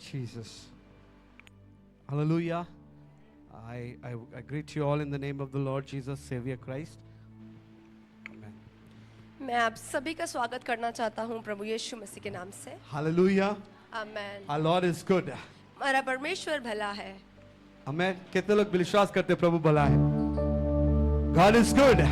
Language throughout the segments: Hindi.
Jesus. Hallelujah. I greet you all in the name of the Lord Jesus, Savior Christ. Amen. मैं आप सभी का स्वागत करना चाहता हूं प्रभु यीशु मसीह के नाम से। Hallelujah. Amen. Our Lord is good. हमारा परमेश्वर भला है। Amen. कितने लोग विश्वास करते हैं प्रभु भला है? God is good.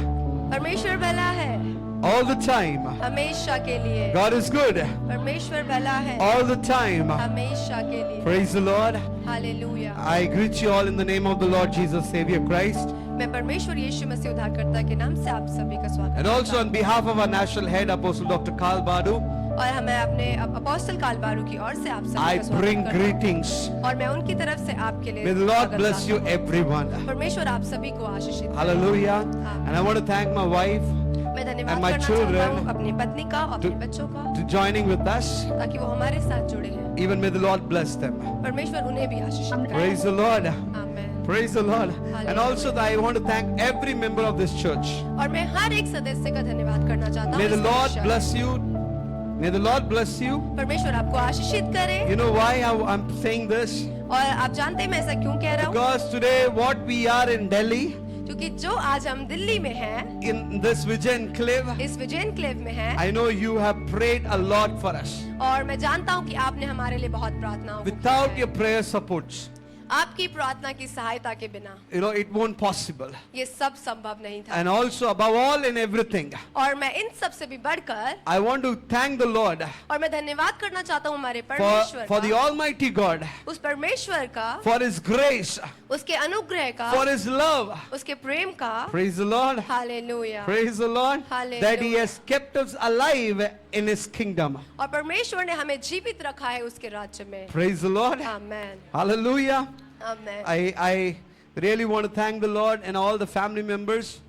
परमेश्वर भला है All the time. हमेशा के लिए। God is good. परमेश्वर भला है All the time. हमेशा के लिए। Praise the Lord. Hallelujah. I greet you all in the name of the Lord Jesus, Savior Christ. मैं परमेश्वर यीशु मसीह उद्धारकर्ता के नाम से आप सभी का स्वागत And करता also on हूं। behalf of our national head, Apostle Dr. Karl Badu, और हमें अपने अपोस्टल कालबारू की ओर से आप सभी I का स्वागत bring करता हूं। greetings. और मैं उनकी तरफ से आपके लिए May the Lord स्वागत bless you, करता हूं। everyone. परमेश्वर आप सभी को आशीषित करे। Hallelujah. And I want to thank my wife मैं धन्यवाद and my करना children चाहता हूँ अपनी पत्नी का और अपने बच्चों का to joining with us. ताकि वो हमारे साथ जुड़े हैं। Even may the Lord bless them. परमेश्वर उन्हें भी आशीषित करे। Praise the Lord. Amen. Praise the Lord. Hallelujah. And also I want to thank every member of this church. और मैं हर एक सदस्य का धन्यवाद करना चाहता हूँ। May the इस Lord कलीसिया bless you. May the Lord bless you. में। परमेश्वर आपको आशीषित करे। You know why I'm saying this? और आप जानते हैं मैं ऐसा क्यों कह रहा हूँ? Because today what we are in Delhi, क्योंकि जो आज हम दिल्ली में हैं, in this Vijay Enclave, इस विजय एन्क्लेव में हैं, I know you have prayed a lot for us. और मैं जानता हूँ कि आपने हमारे लिए बहुत प्रार्थनाओं को किया Without है। your prayer supports, आपकी प्रार्थना की सहायता के बिना you know, it won't possible. ये सब संभव नहीं था। And also above all in everything, और मैं इन सब से भी बढ़कर I want to thank the Lord और मैं धन्यवाद करना चाहता हूँ हमारे परमेश्वर for the का, Almighty God, उस परमेश्वर का, for His grace, उसके अनुग्रह का, for His love. उसके प्रेम का। Praise the Lord. Hallelujah. Praise the Lord. Hallelujah. That He has kept us alive in His kingdom. और परमेश्वर ने हमें जीवित रखा है उसके राज्य में। Praise the Lord. Amen. Hallelujah. Amen. I really want to thank the Lord and all the family members.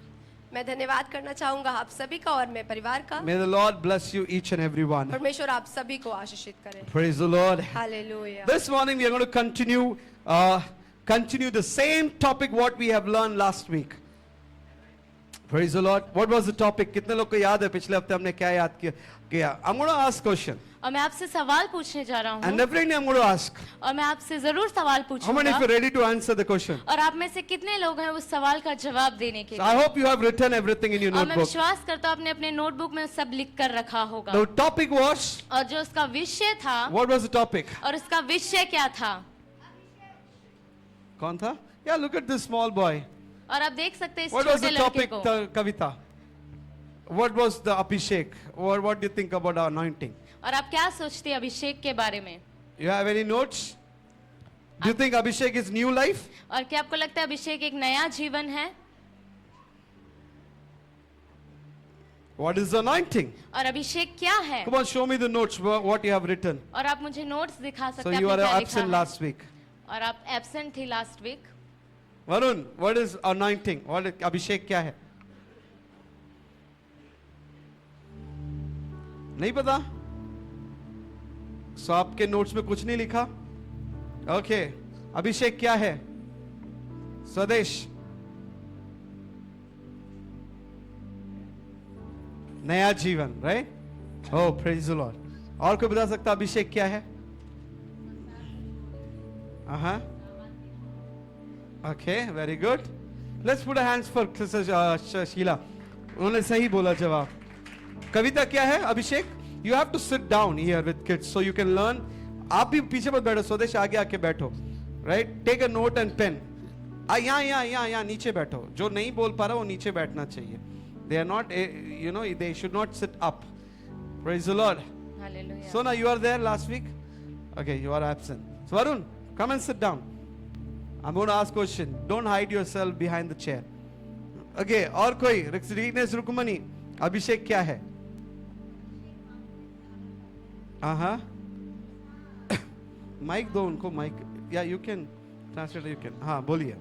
मैं धन्यवाद करना चाहूंगा आप सभी का और मेरे परिवार का। May the Lord bless you each and every one. परमेश्वर आप सभी को आशीषित करे। Praise the Lord. Hallelujah. This morning we are going to continue the same topic what we have learned last week. Praise the Lord. What was the topic? कितने लोग को याद है पिछले हफ्ते हमने क्या याद किया? I'm going to ask question. और मैं आपसे सवाल पूछने जा रहा And हूँ definitely I'm going to ask. और मैं आपसे जरूर सवाल How many of you पूछूंगा are ready to answer the question? और आप में से कितने लोग हैं उस सवाल का जवाब देने के So I लिए। hope you have written everything in your और मैं notebook. विश्वास करता हूँ आपने अपने नोटबुक में सब लिख कर रखा होगा। The topic was, और जो उसका विषय था what was the topic? और उसका विषय क्या था? कौन था? Yeah, look at this small boy. और आप देख सकते हैं इस What was छोटे the लड़के topic, को। Kavita? What was the Abhishek? Or what do you think about our anointing? और आप क्या सोचते हैं अभिषेक के बारे में? You have any notes? Do you think Abhishek is new life? और क्या आपको लगता है अभिषेक एक नया जीवन है? What is the anointing? और अभिषेक क्या है? Come on, show me the notes, what you have written. और आप मुझे नोट्स दिखा So सकते हैं you आपने are क्या लिखा absent है? last week. और आप एब्सेंट थी last week. Varun, what is anointing? What is Abhishek क्या है? नहीं पता? So आपके नोट्स में कुछ नहीं लिखा? Okay. अभिषेक क्या है? स्वदेश नया जीवन, right? Oh, praise the Lord. और कोई बता सकता अभिषेक क्या है? Okay, very good. Let's put our hands for Sheila. उन्होंने सही बोला जवाब. कविता क्या है अभिषेक? You have to sit down here with kids so you can learn. आप भी पीछे मत बैठो, स्वदेश आगे आके बैठो. Right? Take a note and pen. यहाँ नीचे बैठो. जो नहीं बोल पा रहा वो नीचे बैठना चाहिए. They are not, you know, they should not sit up. Praise the Lord. Hallelujah. Sona, you are there last week? Okay, you are absent. So Varun, come and sit down. I'm going to ask question. Don't hide yourself behind the chair. Okay, और कोई? Rignesh Rukumani, अभिषेक क्या है? माइक दो उनको, mic. Yeah, you can translate. You can. हाँ, बोलिए.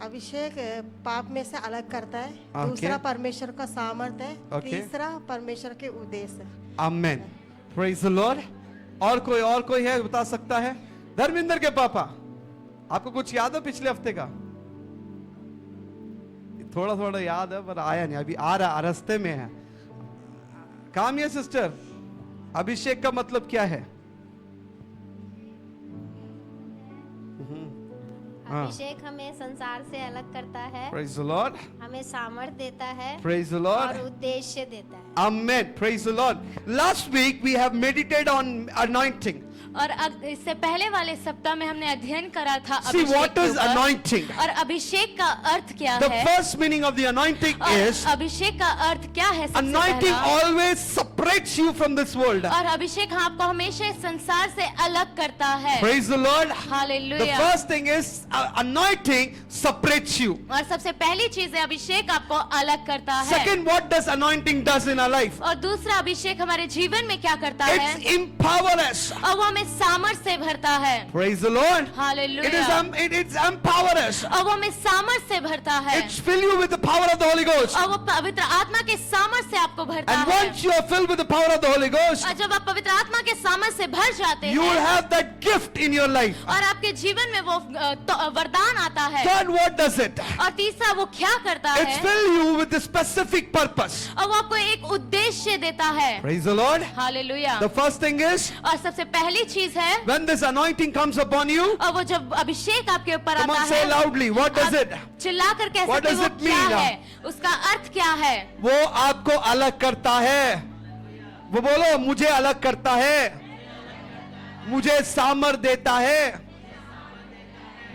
अभिषेक पाप में से अलग करता है। Okay. दूसरा परमेश्वर का सामर्थ है। Okay. तीसरा परमेश्वर के उद्देश्य। Amen. Praise the Lord. और कोई है बता सकता है? धर्मेंद्र के पापा, आपको कुछ याद है पिछले हफ्ते का? थोड़ा याद है पर आया नहीं, अभी आ रहा, रास्ते में है. कामिया सिस्टर, अभिषेक का मतलब क्या है? हाँ। अभिषेक हमें संसार से अलग करता है, Praise the Lord. हमें सामर्थ देता है Praise the Lord. और उद्देश्य देता है। Amen. Praise the Lord. Last week we have meditated on anointing. और इससे पहले वाले सप्ताह में हमने अध्ययन करा था See अभिषेक what के is ऊपर। anointing? और अभिषेक का अर्थ क्या The है? first meaning of the anointing और is अभिषेक का अर्थ क्या है? सबसे anointing पहला? always separates you from this world. और अभिषेक आपको हमेशा इस संसार से अलग करता है। Praise the Lord. The hallelujah. first thing is anointing separates you. और सबसे पहली चीज है अभिषेक आपको अलग करता है। Second, what does anointing does in our life? और दूसरा अभिषेक हमारे जीवन में क्या करता है? It's empower us. और वो हमें सामर्थ से भरता है। Praise the Lord. Hallelujah. It's empower us. और वो हमें सामर्थ से भरता है। It's fill you with the power of the Holy Ghost. और वो पवित्र आत्मा के सामर्थ से आपको भरता And है। once you are filled with the power of the Holy Ghost, और जब आप पवित्र आत्मा के सामर्थ से भर जाते you will हैं have that gift in your life. और आपके जीवन में वो वरदान आता है। Third, what does it? और तीसरा वो क्या करता It's है? fill you with a specific purpose. और वो आपको एक उद्देश्य देता है। Praise the Lord. Hallelujah. The first thing is, और सबसे पहली चीज है when this anointing comes upon you, और वो जब अभिषेक आपके ऊपर come आता on, say है, loudly, what does आप it? चिल्ला कर कह What सकते does हो it क्या mean? है, उसका अर्थ क्या है? वो आपको अलग करता है। वो बोलो, मुझे अलग करता है, मुझे सामर्थ देता है,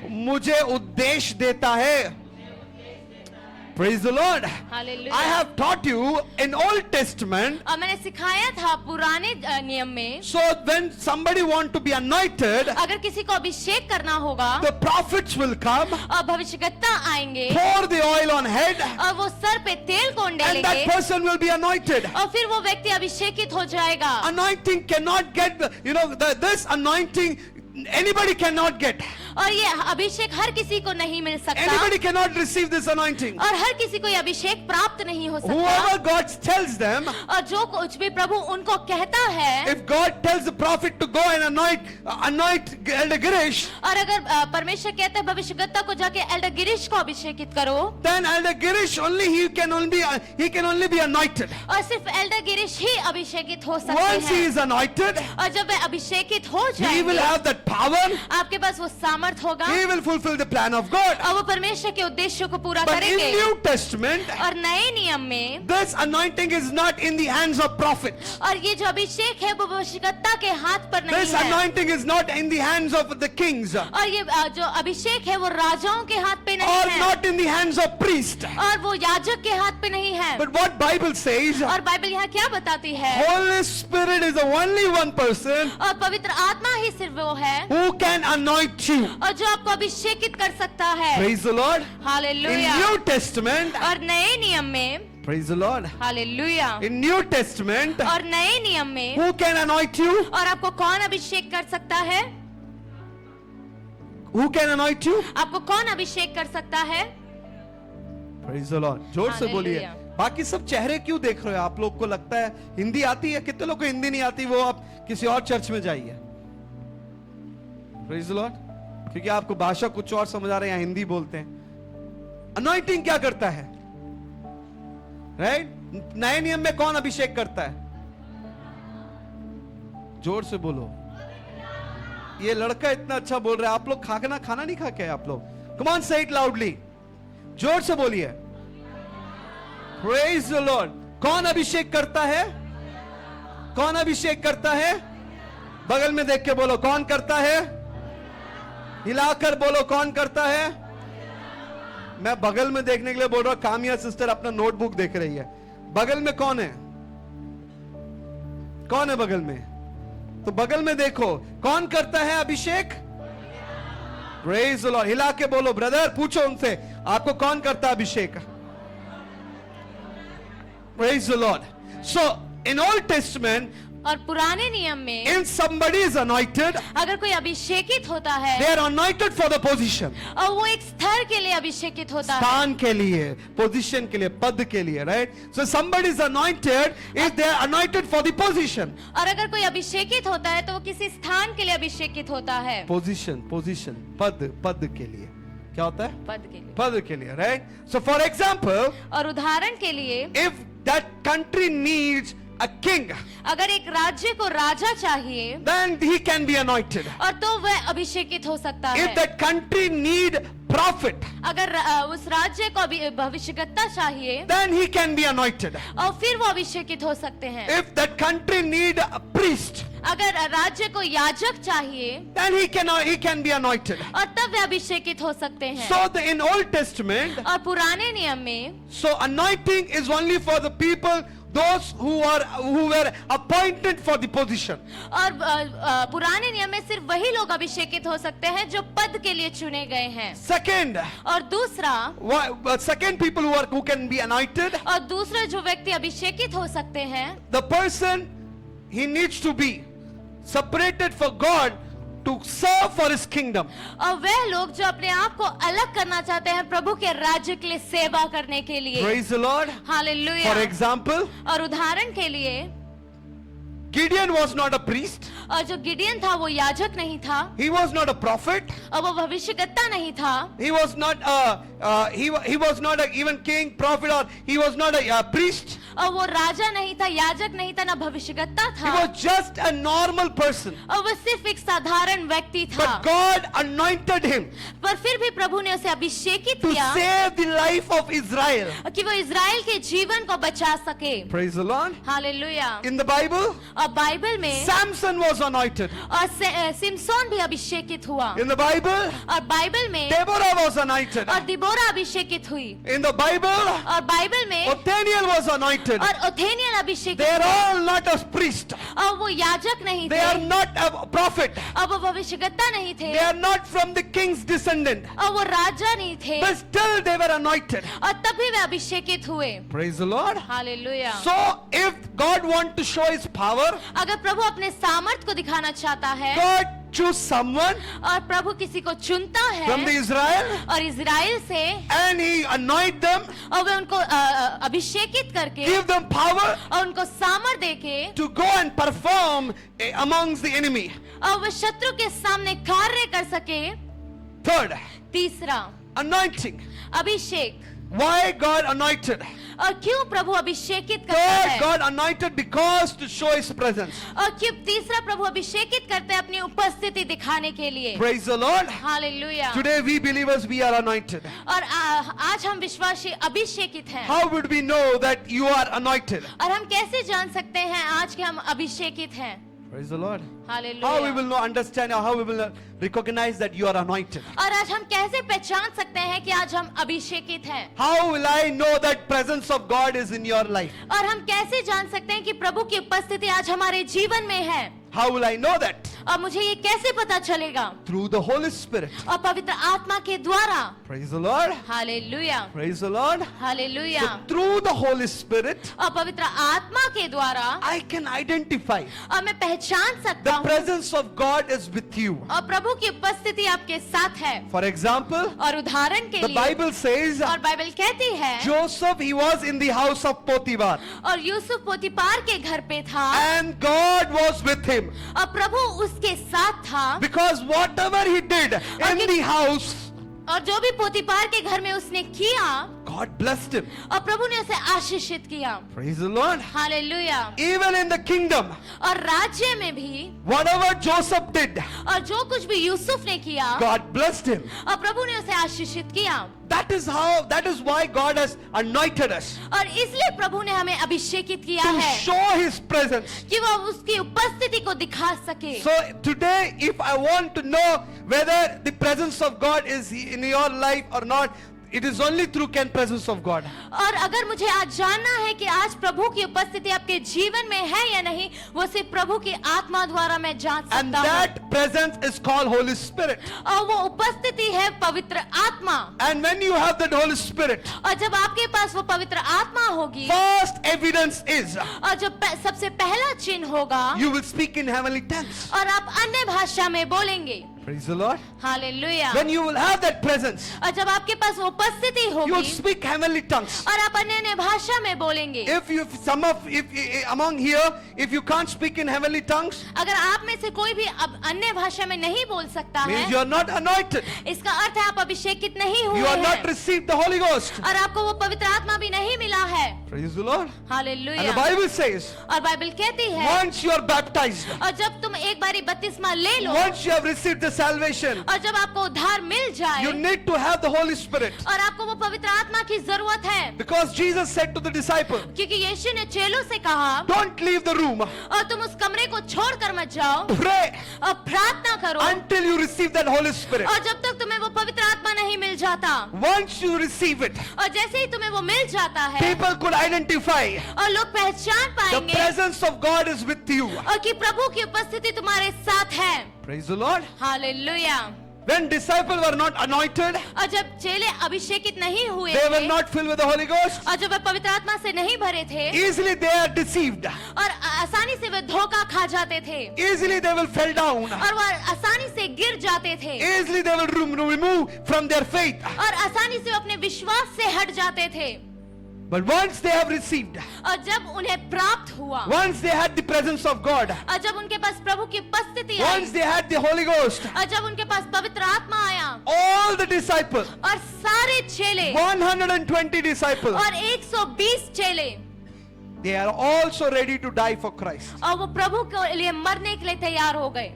मुझे उद्देश्य देता है। Praise the Lord. Hallelujah. I have taught you in Old Testament. और मैंने सिखाया था पुराने नियम में, So when somebody want to be anointed, अगर किसी को अभिषेक करना होगा the prophets will come, और भविष्यवक्ता आएंगे pour the oil on head, और वो सर पे तेल को and that डालेंगे person will be anointed. और फिर वो व्यक्ति अभिषेकित हो जाएगा। Anointing cannot get, this anointing anybody cannot get. और ये अभिषेक हर किसी को नहीं मिल सकता Anybody cannot receive this anointing. और हर किसी को ये अभिषेक प्राप्त नहीं हो सकता। Whoever God tells them, और जो कुछ भी प्रभु उनको कहता है, if God tells the prophet to go and anoint Elder Girish, और अगर परमेश्वर कहता है भविष्यवक्ता को जाके एल्डर गिरीश को अभिषेकित करो, then Elder Girish he can only be anointed. और सिर्फ एल्डर गिरीश ही अभिषेकित हो सकते Once he हैं। is anointed, और जब वह अभिषेकित हो he will जाएंगे, have that power. आपके पास वो सामर्थ होगा He will fulfill the plan of God. और वो परमेश्वर के उद्देश्यों को पूरा But in करेंगे। New Testament, और नए नियम में, this anointing is not in the hands of prophets. और ये जो अभिषेक है वो भविष्यवक्ता के हाथ पर नहीं This है। anointing is not in the hands of the kings, or और ये जो अभिषेक है वो राजाओं के हाथ पे नहीं है not in the hands of priests. और वो याजक के हाथ पे नहीं है। But what Bible says, और बाइबल यहाँ क्या बताती है? Holy Spirit is the only one person और पवित्र आत्मा ही सिर्फ वो है who can anoint you. और जो आपको अभिषेकित कर सकता है। Praise the Lord. In hallelujah. New Testament, और नए नियम में, praise the Lord. Hallelujah, In New Testament, और नए नियम में, who can anoint you? और आपको कौन अभिषेक कर सकता है? Who can anoint you? आपको कौन अभिषेक कर सकता है? Praise the Lord. जोर से बोलिए। Hallelujah. बाकी सब चेहरे क्यों देख रहे हो? आप लोग को लगता है हिंदी आती है? कितने लोग को हिंदी नहीं आती? वो आप किसी और चर्च में जाइए। Praise the Lord. क्योंकि आपको भाषा कुछ और समझ आ रहा है, यहाँ हिंदी बोलते हैं। अनॉइंटिंग क्या करता है? राइट? नए नियम में कौन अभिषेक करता है? जोर से बोलो। ये लड़का इतना अच्छा बोल रहा है, आप लोग खाना नहीं खा के आप लोग? कम ऑन, से इट लाउडली, जोर से बोलिए। Praise the Lord. कौन अभिषेक करता है? कौन अभिषेक करता है? बगल में देख के बोलो, कौन करता है? हिलाकर बोलो, कौन करता है? मैं बगल में देखने के लिए बोल रहा हूं। कामिया सिस्टर अपना नोटबुक देख रही है। बगल में कौन है? कौन है बगल में? तो बगल में देखो, कौन करता है अभिषेक? Praise the Lord. हिला के बोलो, ब्रदर पूछो उनसे, आपको कौन करता है Abhishek? Praise the Lord. So in Old Testament, और पुराने नियम में if somebody is anointed, अगर कोई अभिषेकित होता है they are anointed for the position. और वो एक स्तर के लिए अभिषेकित होता है, स्थान के लिए, पोजीशन के लिए, पद के लिए, right? So somebody is anointed if they are anointed for the position. और अगर कोई अभिषेकित होता है तो वो किसी स्थान के लिए अभिषेकित होता है, Position, पद के लिए। क्या होता है? पद के लिए। पद के लिए, right? So for example, और उदाहरण के लिए if that country needs a king, अगर एक राज्य को राजा चाहिए then he can be anointed. और तो वह अभिषेकित हो सकता If है। that country need prophet, अगर उस राज्य को भविष्यवक्ता चाहिए then he can be anointed. और फिर वो अभिषेकित हो सकते हैं। If that country need a priest, अगर राज्य को याजक चाहिए then he can be anointed. और तब वे अभिषेकित हो सकते हैं। So in Old Testament, और पुराने नियम में so anointing is only for the people, those who were appointed for the position. और पुराने नियम में सिर्फ वही लोग अभिषेकित हो सकते हैं जो पद के लिए चुने गए हैं। Second, और दूसरा second people who can be anointed, और दूसरे जो व्यक्ति अभिषेकित हो सकते हैं, the person, he needs to be separated for God to serve for his kingdom. और वह लोग जो अपने आप को अलग करना चाहते हैं प्रभु के राज्य के लिए सेवा करने के लिए। Praise the Lord. Hallelujah. For example, और उदाहरण के लिए Gideon was not a priest, और जो गिडियन था वो याजक नहीं था he was not a prophet, और वो भविष्यवक्ता नहीं था, he was not he was not a even king, prophet, or he was not a priest. और वो राजा नहीं था, याजक नहीं था, ना भविष्यवक्ता He था, was just a normal person. और वो सिर्फ एक साधारण व्यक्ति था। But God anointed him पर फिर भी प्रभु ने उसे अभिषेकित to किया save the life of Israel. कि वो इज़राइल के जीवन को बचा सके। Praise the Lord. Hallelujah. In the Bible, और बाइबल में Samson was anointed. और सिमसोन भी अभिषेकित हुआ। In the Bible, और बाइबल में Deborah was anointed. और दिबोरा अभिषेकित हुई। In the Bible, और बाइबल में Othniel was anointed. और ओथेनियल They अभिषेकित are हुआ। all not a priest. और वो याजक नहीं They are थे, not a prophet. और वो भविष्यवक्ता नहीं थे, They are not from the king's descendant. और वो राजा नहीं थे, But still they were anointed. और तब भी वे अभिषेकित हुए। Praise the Lord. Hallelujah. So if God wants to show his power, अगर प्रभु अपने सामर्थ को दिखाना चाहता है God choose someone और प्रभु किसी को चुनता है from the Israel और इज़राइल से, and he anoint them, और वे उनको अभिषेकित करके give them power और उनको सामर्थ देके to go and perform amongst the enemy. और वे शत्रु के सामने कार्य कर सके। Third, तीसरा, anointing. Abhishek. Why God anointed? और क्यों प्रभु अभिषेकित करता Third, है? God anointed because to show his presence. और क्यों तीसरा प्रभु अभिषेकित करते हैं अपनी उपस्थिति दिखाने के लिए। Praise the Lord. Hallelujah. Today we believers, we are anointed. और आज हम विश्वासी अभिषेकित हैं। How would we know that you are anointed? और हम कैसे जान सकते हैं आज के हम अभिषेकित हैं? Praise the Lord. How we hallelujah. will know, understand, or how we will recognize that you are anointed? और आज हम कैसे पहचान सकते हैं कि आज हम अभिषेकित हैं? How will I know that presence of God is in your life? और हम कैसे जान सकते हैं कि प्रभु की उपस्थिति आज हमारे जीवन में है? How will I know that? और मुझे ये कैसे पता चलेगा? Through the Holy Spirit. और पवित्र आत्मा के द्वारा। Praise the Lord. Hallelujah. Praise the Lord. Hallelujah. So through the Holy Spirit, और पवित्र आत्मा के द्वारा I can identify और मैं पहचान सकता the हूँ presence of God is with you. और प्रभु की उपस्थिति आपके साथ है। For example, और उदाहरण के the लिए Bible says और बाइबल कहती है Joseph, he was in the house of Potiphar, और यूसुफ पोतीपार के घर पे था and God was with him. और प्रभु उसके साथ था Because whatever he did in the house, और जो भी पोतीपार के घर में उसने किया God blessed him. और प्रभु ने उसे आशीषित किया। Praise the Lord. Hallelujah. Even in the kingdom, और राज्य में भी whatever Joseph did, और जो कुछ भी यूसुफ ने किया God blessed him. और प्रभु ने उसे आशीषित किया। That is why God has anointed us और इसलिए प्रभु ने हमें अभिषेकित किया to है show his presence. कि वो उसकी उपस्थिति को दिखा सके। So today, if I want to know whether the presence of God is in your life or not, it is only through presence of God. और अगर मुझे आज जानना है कि आज प्रभु की उपस्थिति आपके जीवन में है या नहीं, वो सिर्फ प्रभु की आत्मा द्वारा मैं जान And सकता हूँ। that presence is called Holy Spirit. और वो उपस्थिति है पवित्र आत्मा। And when you have that Holy Spirit, और जब आपके पास वो पवित्र आत्मा होगी first evidence is और जब सबसे पहला चिन्ह होगा you will speak in heavenly tongues. और आप अन्य भाषा में बोलेंगे। Praise the Lord. Hallelujah. When you will have that presence, और जब आपके पास वो उपस्थिति you will होगी speak heavenly tongues. और आप अन्य भाषा में बोलेंगे। If among here, if you can't speak in heavenly tongues, अगर आप में से कोई भी अब अन्य भाषा में नहीं बोल सकता means है, you are not anointed. इसका अर्थ है आप अभिषेकित नहीं हुए You are not हैं received the Holy Ghost. और आपको वो पवित्र आत्मा भी नहीं मिला है। Praise the Lord. And the hallelujah. Bible says, और बाइबल कहती है, once you are baptized, और जब तुम एक बारी बपतिस्मा ले लो, once you have received the salvation, और जब आपको उद्धार मिल जाए, you need to have the Holy Spirit. और आपको वो पवित्र आत्मा की जरूरत है, Because Jesus said to the disciple, क्योंकि यीशु ने चेलों से कहा, don't leave the room, और तुम उस कमरे को छोड़कर मत जाओ, pray और प्रार्थना करो, until you receive that Holy Spirit. और जब तक तुम्हें वो पवित्र आत्मा नहीं मिल जाता, Once you receive it, और जैसे ही तुम्हें वो मिल जाता है, people could identify और लोग पहचान the पाएंगे presence of God is with you. और कि प्रभु की उपस्थिति तुम्हारे साथ है। Praise the Lord. Hallelujah. When disciples were not anointed, और जब चेले अभिषेकित नहीं हुए they were थे, not filled with the Holy Ghost, और जब वे पवित्र आत्मा से नहीं भरे थे, easily they are deceived. और आसानी से वे धोखा खा जाते थे, Easily they will fall down. और वह आसानी से गिर जाते थे, Easily they will remove from their faith. और आसानी से अपने विश्वास से हट जाते थे। But once they have received, और जब उन्हें प्राप्त हुआ, once they had the presence of God, और जब उनके पास प्रभु की उपस्थिति आई, once they had the Holy Ghost, और जब उनके पास पवित्र आत्मा आया, all the disciples, और सारे चेले 120 disciples, और 120 चेले, they are also ready to die for Christ. और वो प्रभु के लिए मरने के लिए तैयार हो गए।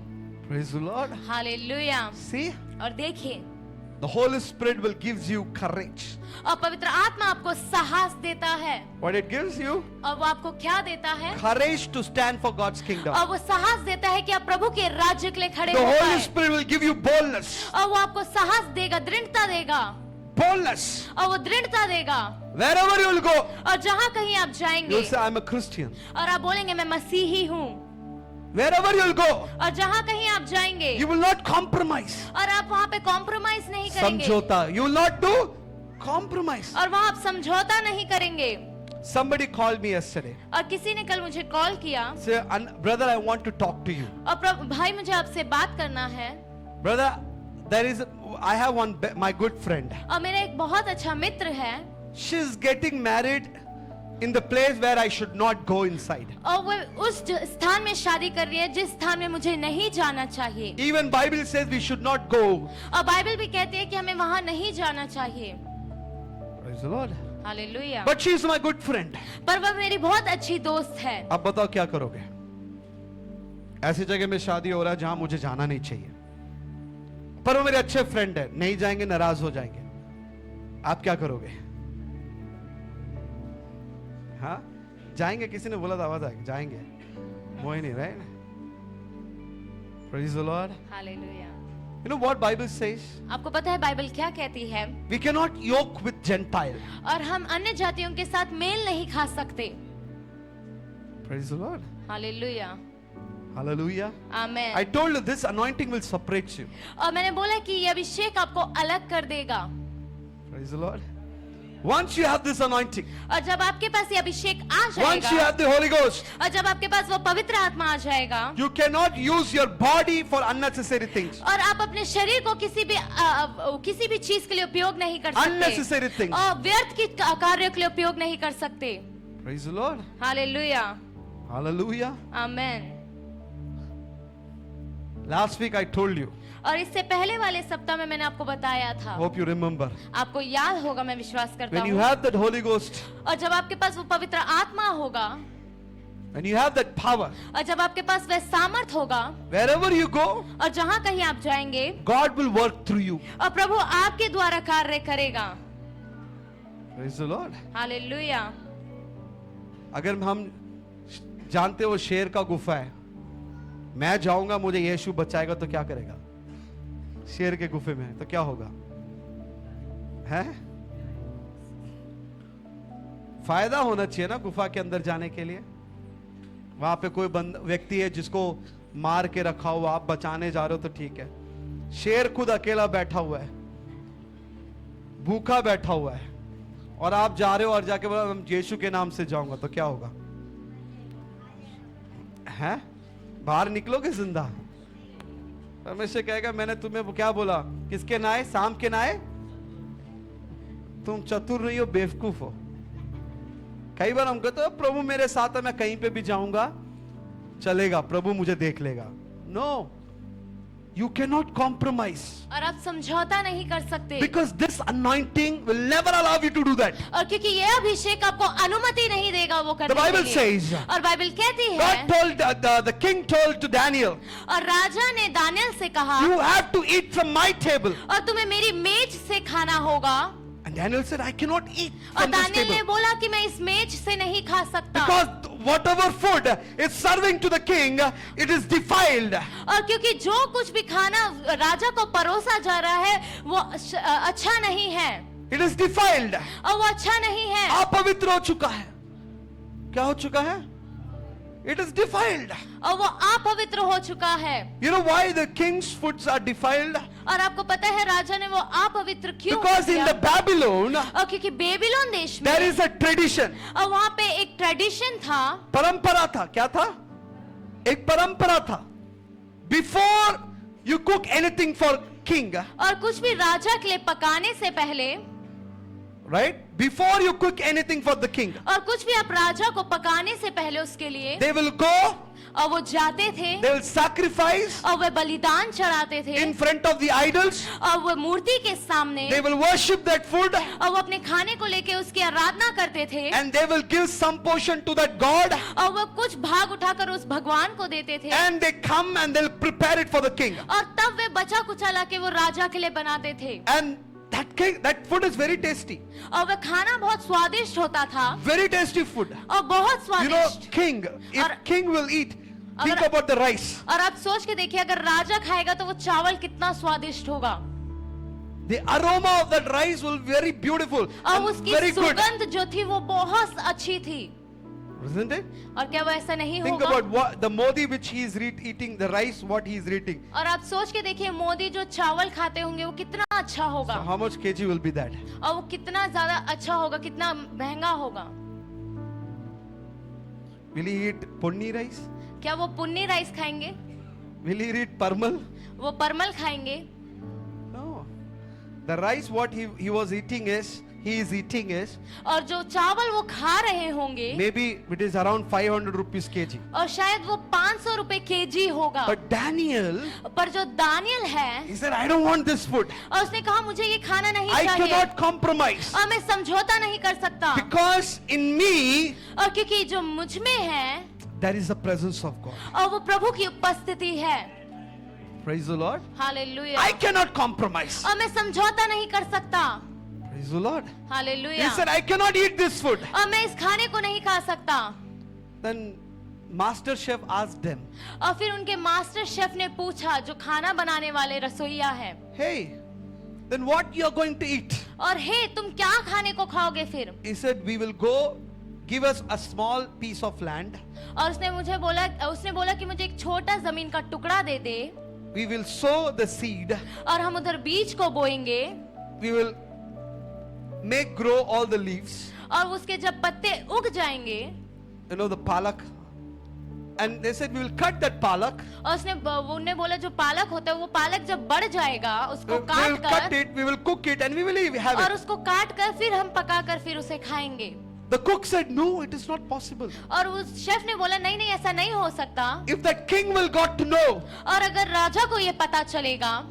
Praise the Lord. Hallelujah. See, और देखिए, the Holy Spirit will give you courage. और पवित्र आत्मा आपको साहस देता है, What it gives you? और वो आपको क्या देता है? Courage to stand for God's kingdom. और वो साहस देता है कि आप प्रभु के राज्य के लिए खड़े The हो Holy पाए, Spirit will give you boldness. और वो आपको साहस देगा, दृढ़ता देगा, Boldness. और वो दृढ़ता देगा, Wherever you will go, और जहां कहीं आप you जाएंगे will say, I'm a Christian. और आप बोलेंगे मैं मसीही हूँ, Wherever you will go, और जहां कहीं आप जाएंगे you will not compromise. और आप वहां पे कॉम्प्रोमाइज नहीं करेंगे, Samjhota. You will not do compromise. और वहां आप समझौता नहीं करेंगे। Somebody called me yesterday. और किसी ने कल मुझे कॉल किया, Say, brother, I want to talk to you. और भाई मुझे आपसे बात करना है, Brother, I have my good friend. और मेरा एक बहुत अच्छा मित्र है, She is getting married in the place where I should not go inside. और वो उस स्थान में शादी कर रही है जिस स्थान में मुझे नहीं जाना चाहिए, Even Bible says we should not go. और बाइबल भी कहती है कि हमें वहां नहीं जाना चाहिए। Praise the Lord. Hallelujah. But she is my good friend. पर वह मेरी बहुत अच्छी दोस्त है। अब बताओ क्या करोगे? ऐसी जगह में शादी हो रहा है जहां मुझे जाना नहीं चाहिए, पर वो मेरे अच्छे फ्रेंड है, नहीं जाएंगे नाराज हो जाएंगे, आप क्या करोगे? हाँ, जाएंगे? किसी ने बोला था, आवाज आएगी, जाएंगे, Mohini, right? Praise the Lord. Hallelujah. You know what Bible says? आपको पता है बाइबल क्या कहती है? We cannot yoke with Gentile. और हम अन्य जातियों के साथ मेल नहीं खा सकते। Praise the Lord. Hallelujah. Hallelujah. Amen. I told you this anointing will separate you. और मैंने बोला कि ये अभिषेक आपको अलग कर देगा। Praise the Lord. Once you have this anointing, और जब आपके पास ये अभिषेक आ once you जाएगा, have the Holy Ghost, और जब आपके पास वो पवित्र आत्मा आ जाएगा, you cannot use your body for unnecessary things. और आप अपने शरीर को किसी भी चीज के लिए उपयोग नहीं कर सकते, Unnecessary things. और व्यर्थ की कार्यों के लिए उपयोग नहीं कर सकते। Praise the Lord. Hallelujah. Hallelujah. Amen. Last week I told you. और इससे पहले वाले सप्ताह में मैंने आपको बताया था, Hope you remember. आपको याद होगा, मैं विश्वास करता When you हूँ, have that Holy Ghost, और जब आपके पास वो पवित्र आत्मा होगा, when you have that power, और जब आपके पास वह सामर्थ होगा, wherever you go, और जहां कहीं आप जाएंगे, God will work through you. और प्रभु आपके द्वारा कार्य करेगा। Praise the Lord. हालेलुया। अगर हम जानते हो शेर का गुफा है, मैं जाऊंगा, मुझे यीशु बचाएगा, तो क्या करेगा? शेर के गुफे में तो क्या होगा? है फायदा होना चाहिए ना गुफा के अंदर जाने के लिए। वहां पे कोई व्यक्ति है जिसको मार के रखा हुआ, आप बचाने जा रहे हो तो ठीक है। शेर खुद अकेला बैठा हुआ है, भूखा बैठा हुआ है, और आप जा रहे हो और जाके बोला मैं यीशु के नाम से जाऊंगा, तो क्या होगा? हैं? बाहर निकलोगे जिंदा? परमेश्वर कहेगा मैंने तुम्हें क्या बोला? किसके नाए? शाम के नाए? तुम चतुर नहीं हो, बेवकूफ हो। कई बार हम कहते हो प्रभु मेरे साथ है, मैं कहीं पे भी जाऊंगा चलेगा, प्रभु मुझे देख लेगा। No, You cannot compromise. और आप समझौता नहीं कर सकते, Because this anointing will never allow you to do that. और क्योंकि ये अभिषेक आपको अनुमति नहीं देगा वो करने The Bible के लिए। says, और बाइबल कहती है, God told, the king told to Daniel, और राजा ने दानियल से कहा, you have to eat from my table. और तुम्हें मेरी मेज से खाना होगा। And Daniel said, I cannot eat और from this दानियल ने table. बोला कि मैं इस मेज से नहीं खा सकता, Because whatever food is serving to the king, it is defiled. और क्योंकि जो कुछ भी खाना राजा को परोसा जा रहा है वो अच्छा नहीं है, It is defiled. और वो अच्छा नहीं है, अपवित्र हो चुका है। क्या हो चुका है? It is defiled. और वो अपवित्र हो चुका है। You know why the king's foods are defiled? और आपको पता है राजा ने वो अपवित्र क्यों Because in किया? the Babylon, और क्योंकि बेबीलोन देश में there is a tradition. और वहाँ पे एक ट्रेडिशन था, परंपरा था। क्या था? एक परंपरा था। Before you cook anything for king, और कुछ भी राजा के लिए पकाने से पहले, right? Before you cook anything for the king, और कुछ भी आप राजा को पकाने से पहले उसके लिए, they will go, और वो जाते थे, they will sacrifice और वे बलिदान चढ़ाते थे, in front of the idols. और वो मूर्ति के सामने, They will worship that food, और वो अपने खाने को लेके उसकी आराधना करते थे, and they will give some portion to that God, और वो कुछ भाग उठाकर उस भगवान को देते थे, and they come and they'll prepare it for the king. और तब वे बचा कुचा ला के वो राजा के लिए बनाते थे, And that food is very tasty. और वह खाना बहुत स्वादिष्ट होता था, Very tasty food. और बहुत You know, स्वादिष्ट। king, if और- king will eat, think अगर- about the rice. और आप सोच के देखिए अगर राजा खाएगा तो वो चावल कितना स्वादिष्ट होगा, The aroma of that rice will be very beautiful और and उसकी very good. सुगंध जो थी वो बहुत अच्छी थी। Isn't it? और क्या वो ऐसा नहीं Think होगा? about what the Modi which he is eating, the rice what he is eating. और आप सोच के देखिए मोदी जो चावल खाते होंगे वो कितना अच्छा So होगा, how much kg will be that? और वो कितना ज्यादा अच्छा होगा, कितना महंगा होगा। Will he eat ponni rice? क्या वो पुन्नी राइस खाएंगे? Will he eat parmal? वो परमल खाएंगे? No. The rice what he is eating is और जो चावल वो खा रहे होंगे maybe it is around 500 rupees kg. और शायद वो 500 रुपए केजी होगा, But Daniel, पर जो दानियल है, he said, I don't want this food. और उसने कहा मुझे ये खाना नहीं I चाहिए, cannot compromise. और मैं समझौता नहीं कर सकता, Because in me, और क्योंकि जो मुझ में है there is the presence of God. और वो प्रभु की उपस्थिति है। Praise the Lord. Hallelujah. I cannot compromise. और मैं समझौता नहीं कर सकता। Praise the Lord. He hallelujah. said, I cannot eat this food. और मैं इस खाने को नहीं खा सकता। Then master chef asked them, और फिर उनके मास्टर शेफ ने पूछा, जो खाना बनाने वाले रसोइया है, hey, then what you are going to eat? और हे तुम क्या खाने को खाओगे फिर? He said, we will go, give us a small piece of land. और उसने बोला कि मुझे एक छोटा जमीन का टुकड़ा दे दे, We will sow the seed. और हम उधर बीज को बोएंगे, We will make grow all the leaves. और उसके जब पत्ते उग जाएंगे, You know the palak. And they said, we will cut that palak. और उन्होंने बोला जो पालक होता है वो पालक जब बढ़ जाएगा उसको We will काट cut कर, it, we will cook it, and we will have और it. उसको काट कर फिर हम पका कर फिर उसे खाएंगे। The cook said, no, it is not possible. और उस शेफ ने बोला नहीं नहीं ऐसा नहीं हो सकता, If that king will got to know, और अगर राजा को ये पता चलेगा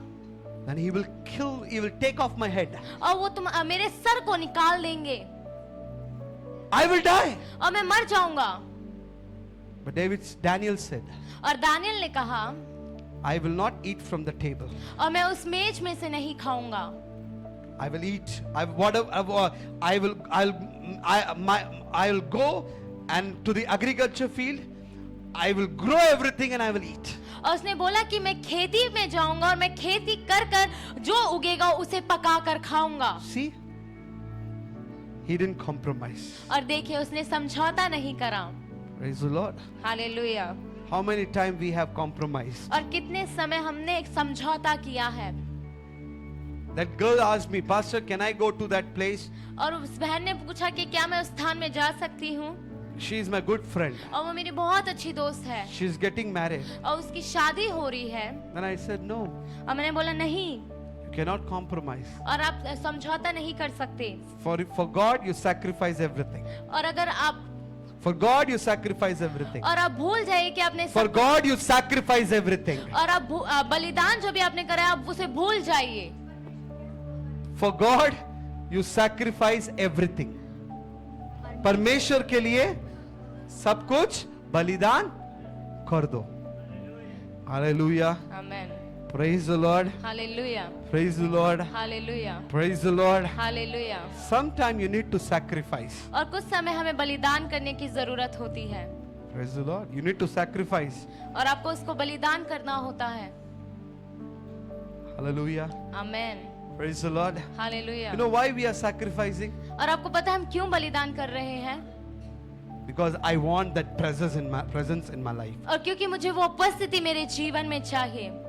then he will take off my head. और वो मेरे सर को निकाल देंगे I will die. और मैं मर जाऊंगा। But Daniel said, और दानियल ने कहा, I will not eat from the table. और मैं उस मेज में से नहीं खाऊंगा, I will eat. I will go and to the agriculture field. I will grow everything and I will eat. और उसने बोला कि मैं खेती में जाऊंगा और मैं खेती कर कर जो उगेगा उसे पका कर खाऊंगा। See, he didn't compromise. और देखिए उसने समझौता नहीं करा। Praise the Lord. Hallelujah. How many times we have compromised? और कितने समय हमने एक समझौता किया है। That girl asked me, Pastor, can I go to that place? और उस बहन ने पूछा कि क्या मैं उस स्थान में जा सकती हूँ, She is my good friend. और वो मेरी बहुत अच्छी दोस्त है She is getting married. और उसकी शादी हो रही है। And I said, no, और मैंने बोला नहीं, you cannot compromise. और आप समझौता नहीं कर सकते, For God, you sacrifice everything. और अगर आप For God you sacrifice everything. और आप भूल जाइए कि आपने For God you sacrifice everything. और आप बलिदान जो भी आपने करा है, आप उसे भूल जाइए। For God you sacrifice everything. परमेश्वर के लिए सब कुछ बलिदान कर दो। Hallelujah. Amen. Praise the Lord. Hallelujah, Praise the Lord. Hallelujah, Praise the Lord. Hallelujah. Sometime you need to sacrifice. और कुछ समय हमें बलिदान करने की जरूरत होती है Praise the Lord. You need to sacrifice. और आपको उसको बलिदान करना होता है। Hallelujah. Amen, Praise the Lord. Hallelujah. You know why we are sacrificing? और आपको पता है हम क्यों बलिदान कर रहे हैं? Because I want that presence in my life. और क्योंकि मुझे वो उपस्थिति मेरे जीवन में चाहिए,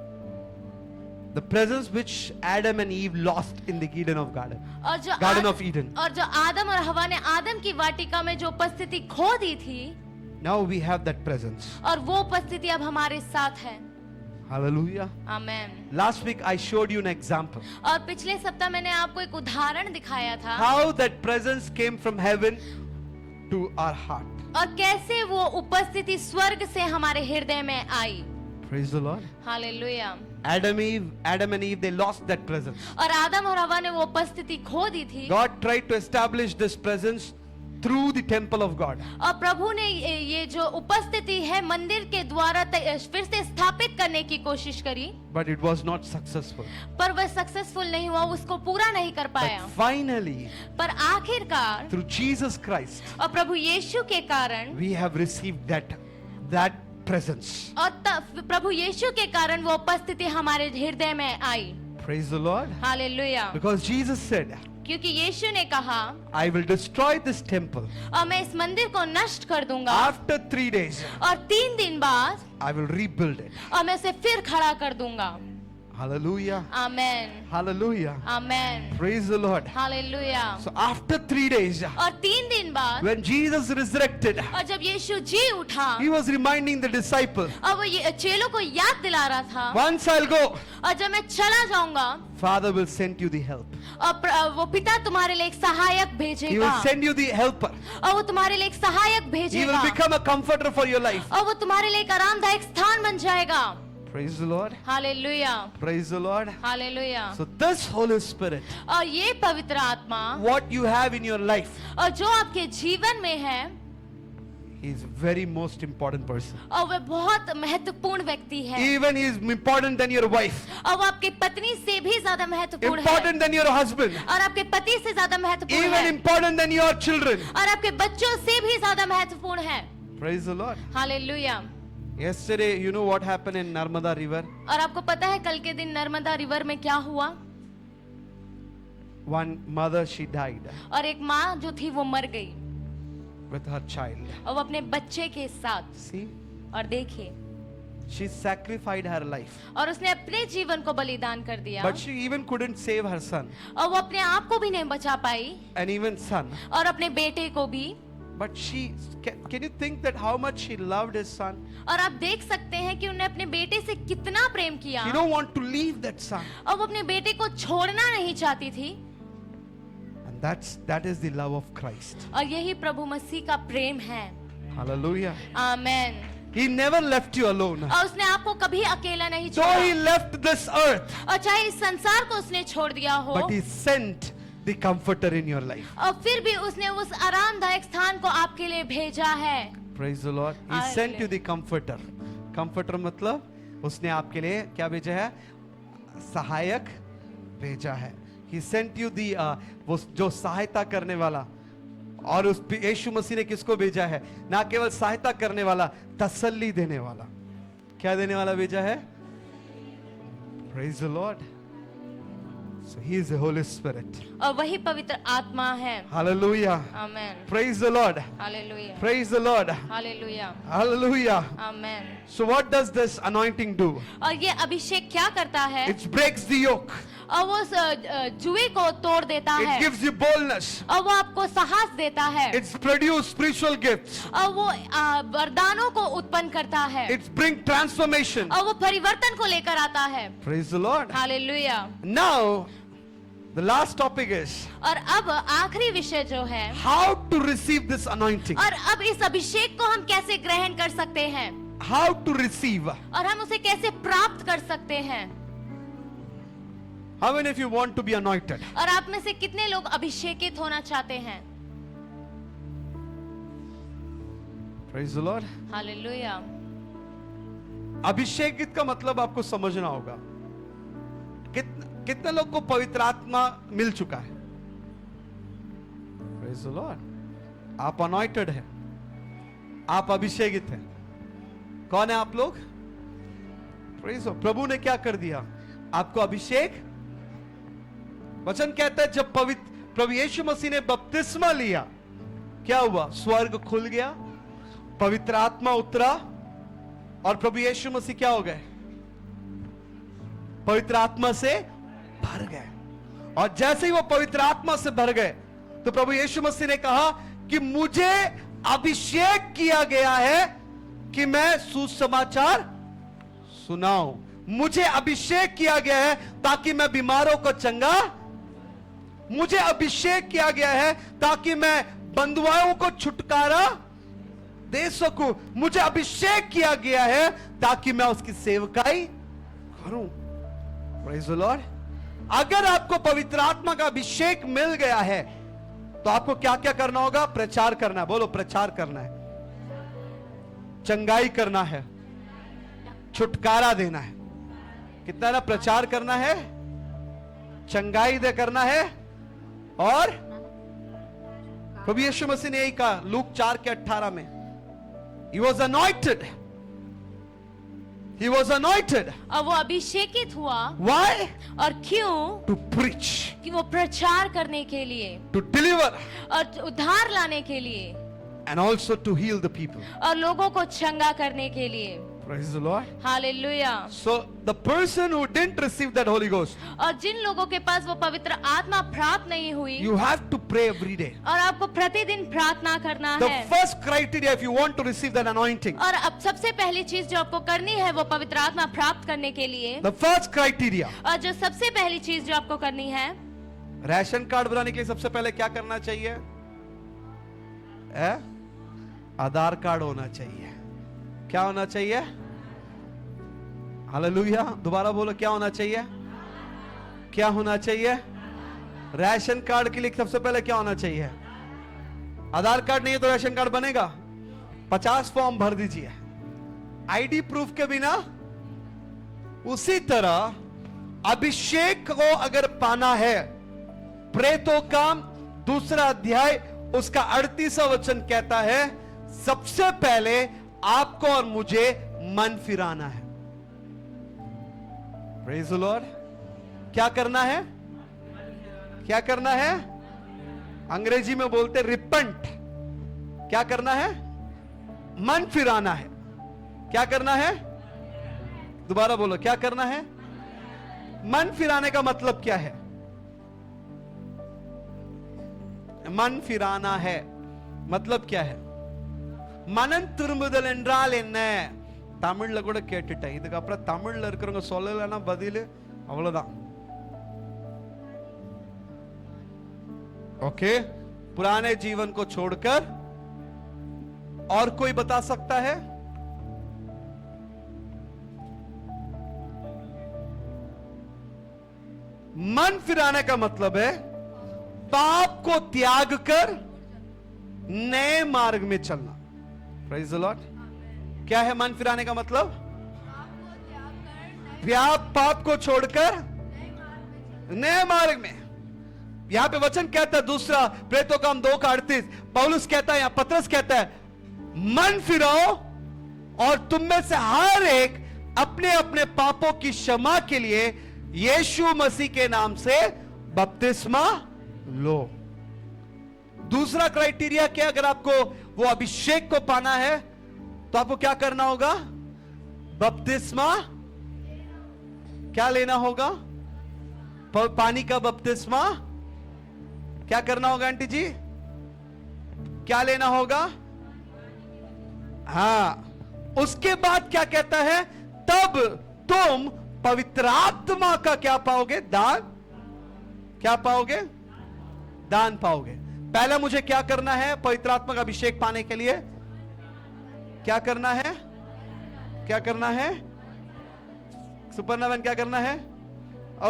The presence which Adam and Eve lost in the Garden of Garden. और जो Garden of Eden. और जो आदम और हवा ने आदम की वाटिका में जो उपस्थिति खो दी थी, Now we have that presence. और वो उपस्थिति अब हमारे साथ है। Hallelujah. Amen. Last week I showed you an example. और पिछले सप्ताह मैंने आपको एक उदाहरण दिखाया था How that presence came from heaven to our heart. और कैसे वो उपस्थिति स्वर्ग से हमारे हृदय में आई। Praise the Lord. Hallelujah. Adam and Eve, they lost that presence. और आदम और हवा ने वो उपस्थिति खो दी थी। God tried to establish this presence through the temple of God. और प्रभु ने ये जो उपस्थिति है मंदिर के द्वारा फिर से स्थापित करने की कोशिश करी, But it was not successful. पर वह सक्सेसफुल नहीं हुआ, उसको पूरा नहीं कर पाया। But finally, पर आखिरकार through Jesus Christ, और प्रभु यीशु के कारण we have received that presence. और प्रभु यीशु के कारण वो उपस्थिति हमारे हृदय में आई। Praise the Lord. Hallelujah. Because Jesus said, क्योंकि यीशु ने कहा, I will destroy this temple. और मैं इस मंदिर को नष्ट कर दूंगा, After 3 days, और 3 दिन बाद I will rebuild it. और मैं इसे फिर खड़ा कर दूंगा। Hallelujah. Amen, Hallelujah. Amen, Praise the Lord. Hallelujah. So after 3 days, और 3 दिन बाद when Jesus resurrected, और जब यीशु जी उठा, he was reminding the disciple, और वो चेलों को याद दिला रहा था, once I'll go, और जब मैं चला जाऊंगा, Father will send you the help. और वो पिता तुम्हारे लिए एक सहायक He भेजेगा, will send you the helper. और वो तुम्हारे लिए एक सहायक He भेजेगा, will become a comforter for your life. और वो तुम्हारे लिए एक आरामदायक स्थान बन जाएगा। Praise the Lord. Hallelujah, Praise the Lord. Hallelujah. So this Holy Spirit, और ये पवित्र आत्मा what you have in your life, और जो आपके जीवन में है, he is very most important person. और वह बहुत महत्वपूर्ण व्यक्ति है, Even he is important than your wife, और वो आपके पत्नी से भी ज्यादा महत्वपूर्ण है, important than your husband, और आपके पति से ज्यादा महत्वपूर्ण even है, important than your children. और आपके बच्चों से भी ज्यादा महत्वपूर्ण है। Praise the Lord. Hallelujah. Yesterday, you know what happened in Narmada River? और आपको पता है कल के दिन नर्मदा रिवर में क्या हुआ? One mother, she died और एक माँ जो थी वो मर गई, with her child. और वो अपने बच्चे के साथ। See, और देखिए, she sacrificed her life, और उसने अपने जीवन को बलिदान कर दिया, but she even couldn't save her son और वो अपने आप को भी नहीं बचा पाई, and even son. और अपने बेटे को भी। But can you think that how much she loved his son? और आप देख सकते हैं कि उन्हें अपने बेटे से कितना प्रेम किया, She don't want to leave that son, और वो अपने बेटे को छोड़ना नहीं चाहती थी। and that is the love of Christ. और यही प्रभु मसीह का प्रेम है। Hallelujah. Amen. He never left you alone. और उसने आपको कभी अकेला नहीं Though he छोड़ा, left this earth, और चाहे इस संसार को उसने छोड़ दिया हो, but he sent the comforter in your life. और फिर भी उसने उस आरामदायक स्थान को आपके लिए भेजा है। Praise the Lord. He sent you the comforter. Comforter मतलब उसने आपके लिए क्या भेजा है? सहायक भेजा है. He sent you the वो जो सहायता करने वाला, और उस यीशु मसीह ने किसको भेजा है? ना केवल सहायता करने वाला, तसल्ली देने वाला. क्या देने वाला भेजा है? Praise the Lord. So he is the Holy Spirit. और वही पवित्र आत्मा है। Hallelujah. Amen. Praise the Lord. Hallelujah, Praise the Lord. Hallelujah, Hallelujah. Amen. So what does this anointing do? और ये अभिषेक क्या करता है? It breaks the yoke. और वो जुए को तोड़ देता It है, gives you boldness. और वो आपको साहस देता है, It's produce spiritual gifts. और वो वरदानों को उत्पन्न करता है, It's bring transformation. और वो परिवर्तन को लेकर आता है। Praise the Lord. Hallelujah. Now, The last topic is और अब आखिरी विषय जो है, how to receive this anointing. और अब इस अभिषेक को हम कैसे ग्रहण कर सकते हैं, How to receive. और हम उसे कैसे प्राप्त कर सकते हैं। How many of you want to be anointed? और आप में से कितने लोग अभिषेकित होना चाहते हैं? Praise the Lord. हालेलुया। अभिषेकित का मतलब आपको समझना होगा। कितने लोग को पवित्र आत्मा मिल चुका है? Praise the Lord. आप anointed हैं, आप अभिषेकित हैं। कौन है आप लोग? Praise the Lord. प्रभु ने क्या कर दिया? आपको अभिषेक। वचन कहता है जब प्रभु यीशु मसीह ने बपतिस्मा लिया, क्या हुआ? स्वर्ग खुल गया, पवित्र आत्मा उतरा, और प्रभु यीशु मसीह क्या हो गए? पवित्र आत्मा से भर गए। और जैसे ही वो पवित्र आत्मा से भर गए, तो प्रभु यीशु मसीह ने कहा कि मुझे अभिषेक किया गया है कि मैं सुसमाचार सुनाऊं। मुझे अभिषेक किया गया है ताकि मैं बीमारों को चंगा, मुझे अभिषेक किया गया है ताकि मैं बंधुआओं को छुटकारा दे सकूं। मुझे अभिषेक किया गया है ताकि मैं उसकी सेवकाई करूं। Praise the Lord. अगर आपको पवित्र आत्मा का अभिषेक मिल गया है, तो आपको क्या क्या करना होगा? प्रचार करना है। बोलो, प्रचार करना है, चंगाई करना है, छुटकारा देना है। कितना ना? प्रचार करना है, चंगाई दे करना है, और प्रभु यीशु मसीह ने यही कहा लूक 4:18 में, He was anointed. He was anointed. और वो अभिषेकित हुआ। Why? और क्यों? To preach. कि वो प्रचार करने के लिए, To deliver. और उद्धार लाने के लिए, And also to heal the people. और लोगों को चंगा करने के लिए। Praise the Lord. Hallelujah. So the person who didn't receive that Holy Ghost, और जिन लोगों के पास वो पवित्र आत्मा प्राप्त नहीं हुई, you have to pray every day. और आपको प्रतिदिन प्रार्थना करना The है। first criteria if you want to receive that anointing, और अब सबसे पहली चीज जो आपको करनी है वो पवित्र आत्मा प्राप्त करने के लिए, the first criteria, और जो सबसे पहली चीज जो आपको करनी है, राशन कार्ड बनाने के लिए सबसे पहले क्या करना चाहिए? आधार कार्ड होना चाहिए। क्या होना चाहिए? हालेलुया। दोबारा बोलो, क्या होना चाहिए? क्या होना चाहिए? राशन कार्ड के लिए सबसे पहले क्या होना चाहिए? आधार कार्ड नहीं है तो राशन कार्ड बनेगा? 50 फॉर्म भर दीजिए आईडी प्रूफ के बिना। उसी तरह अभिषेक को अगर पाना है, प्रेतों काम 2 अध्याय उसका 38वां वचन कहता है, सबसे पहले आपको और मुझे मन फिराना है। Praise the Lord. क्या करना है? क्या करना है? अंग्रेजी में बोलते रिपेंट। क्या करना है? मन फिराना है। क्या करना है? दोबारा बोलो, क्या करना है? मन फिराने का मतलब क्या है? मन फिराना है मतलब क्या है? மனம் திரும்புதல் என்றால் என்ன? தமிழ்ல கூட கேட்டுட்டேன், இதுக்கு அப்புறம் தமிழ்ல இருக்கிறவங்க சொல்லலைன்னா பதில் அவ்வளவுதான்। ओके, पुराने जीवन को छोड़कर और कोई बता सकता है? मन फिराने का मतलब है पाप को त्याग कर नए मार्ग में चलना। Praise the Lord. क्या है मन फिराने का मतलब? पाप को छोड़कर नए मार्ग में। यहां पे वचन कहता है, दूसरा प्रेतों काम 2:38, पौलुस कहता है, या पतरस कहता है, मन फिराओ और तुम में से हर एक अपने अपने पापों की क्षमा के लिए यीशु मसीह के नाम से बपतिस्मा लो। दूसरा क्राइटेरिया क्या? अगर आपको वो अभिषेक को पाना है तो आपको क्या करना होगा? बपतिस्मा क्या लेना होगा? पानी का बपतिस्मा क्या करना होगा आंटी जी? क्या लेना होगा? हाँ, उसके बाद क्या कहता है? तब तुम पवित्र आत्मा का क्या पाओगे? दान। क्या पाओगे? दान पाओगे। पहला मुझे क्या करना है पवित्र आत्मा का अभिषेक पाने के लिए? क्या करना है? क्या करना है? सुपरनवन क्या करना है?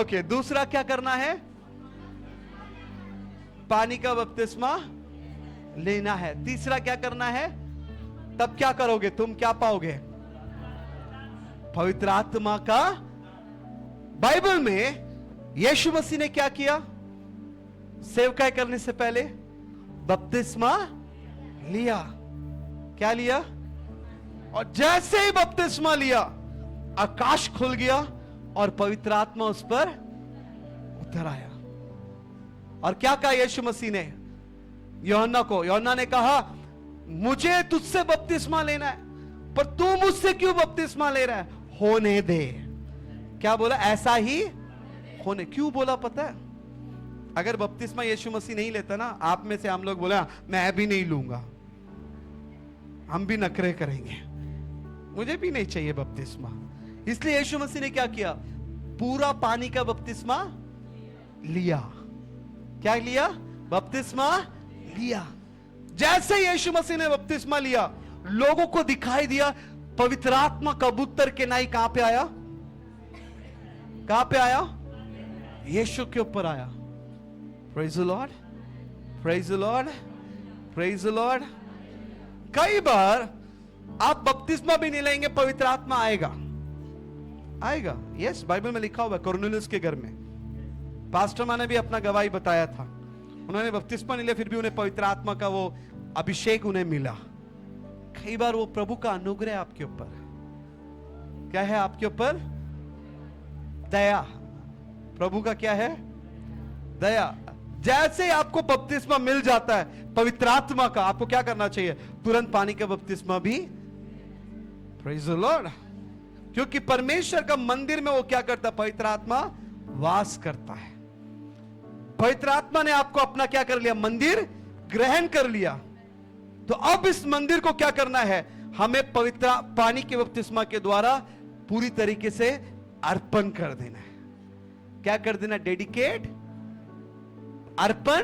ओके, दूसरा क्या करना है? पानी का बपतिस्मा लेना है। तीसरा क्या करना है? तब क्या करोगे तुम? क्या पाओगे? पवित्र आत्मा का। बाइबल में यीशु मसीह ने क्या किया? सेवकाई करने से पहले बपतिस्मा लिया। क्या लिया? और जैसे ही बपतिस्मा लिया, आकाश खुल गया और पवित्र आत्मा उस पर उतर आया। और क्या कहा यीशु मसीह ने यूहन्ना को? यूहन्ना ने कहा, मुझे तुझसे बपतिस्मा लेना है, पर तू मुझसे क्यों बपतिस्मा ले रहा है? होने दे। क्या बोला? ऐसा ही होने। क्यों बोला पता है? अगर बपतिस्मा यीशु मसीह नहीं लेता ना, आप में से हम लोग बोला मैं भी नहीं लूंगा, हम भी नखरे करेंगे, मुझे भी नहीं चाहिए बपतिस्मा। इसलिए यीशु मसीह ने क्या किया? पूरा पानी का बपतिस्मा लिया। क्या लिया? बपतिस्मा लिया। जैसे यीशु मसीह ने बपतिस्मा लिया, लोगों को दिखाई दिया पवित्र आत्मा कबूतर के नाई कहां पे आया? कहां पे आया? यीशु के ऊपर आया। Praise the lord, praise the lord, praise the Lord. कई बार आप बपतिस्मा भी नहीं लेंगे, पवित्र आत्मा आएगा। आएगा, यस, बाइबल में लिखा हुआ है। कुरनेलियुस के घर में पास्टर माँ ने भी अपना गवाही बताया था। उन्होंने बपतिस्मा नहीं लिया, फिर भी उन्हें पवित्र आत्मा का वो अभिषेक उन्हें मिला। कई बार वो प्रभु का अनुग्रह है आपके ऊपर। क्या है आपके ऊपर? दया। प्रभु का क्या है? दया। जैसे आपको बपतिस्मा मिल जाता है पवित्र आत्मा का, आपको क्या करना चाहिए? तुरंत पानी का बपतिस्मा भी। Praise the Lord. क्योंकि परमेश्वर का मंदिर में वो क्या करता है? पवित्र आत्मा वास करता है। पवित्र आत्मा ने आपको अपना क्या कर लिया? मंदिर ग्रहण कर लिया। तो अब इस मंदिर को क्या करना है? हमें पवित्र पानी के बपतिस्मा के द्वारा पूरी तरीके से अर्पण कर देना है। क्या कर देना? डेडिकेट, अर्पण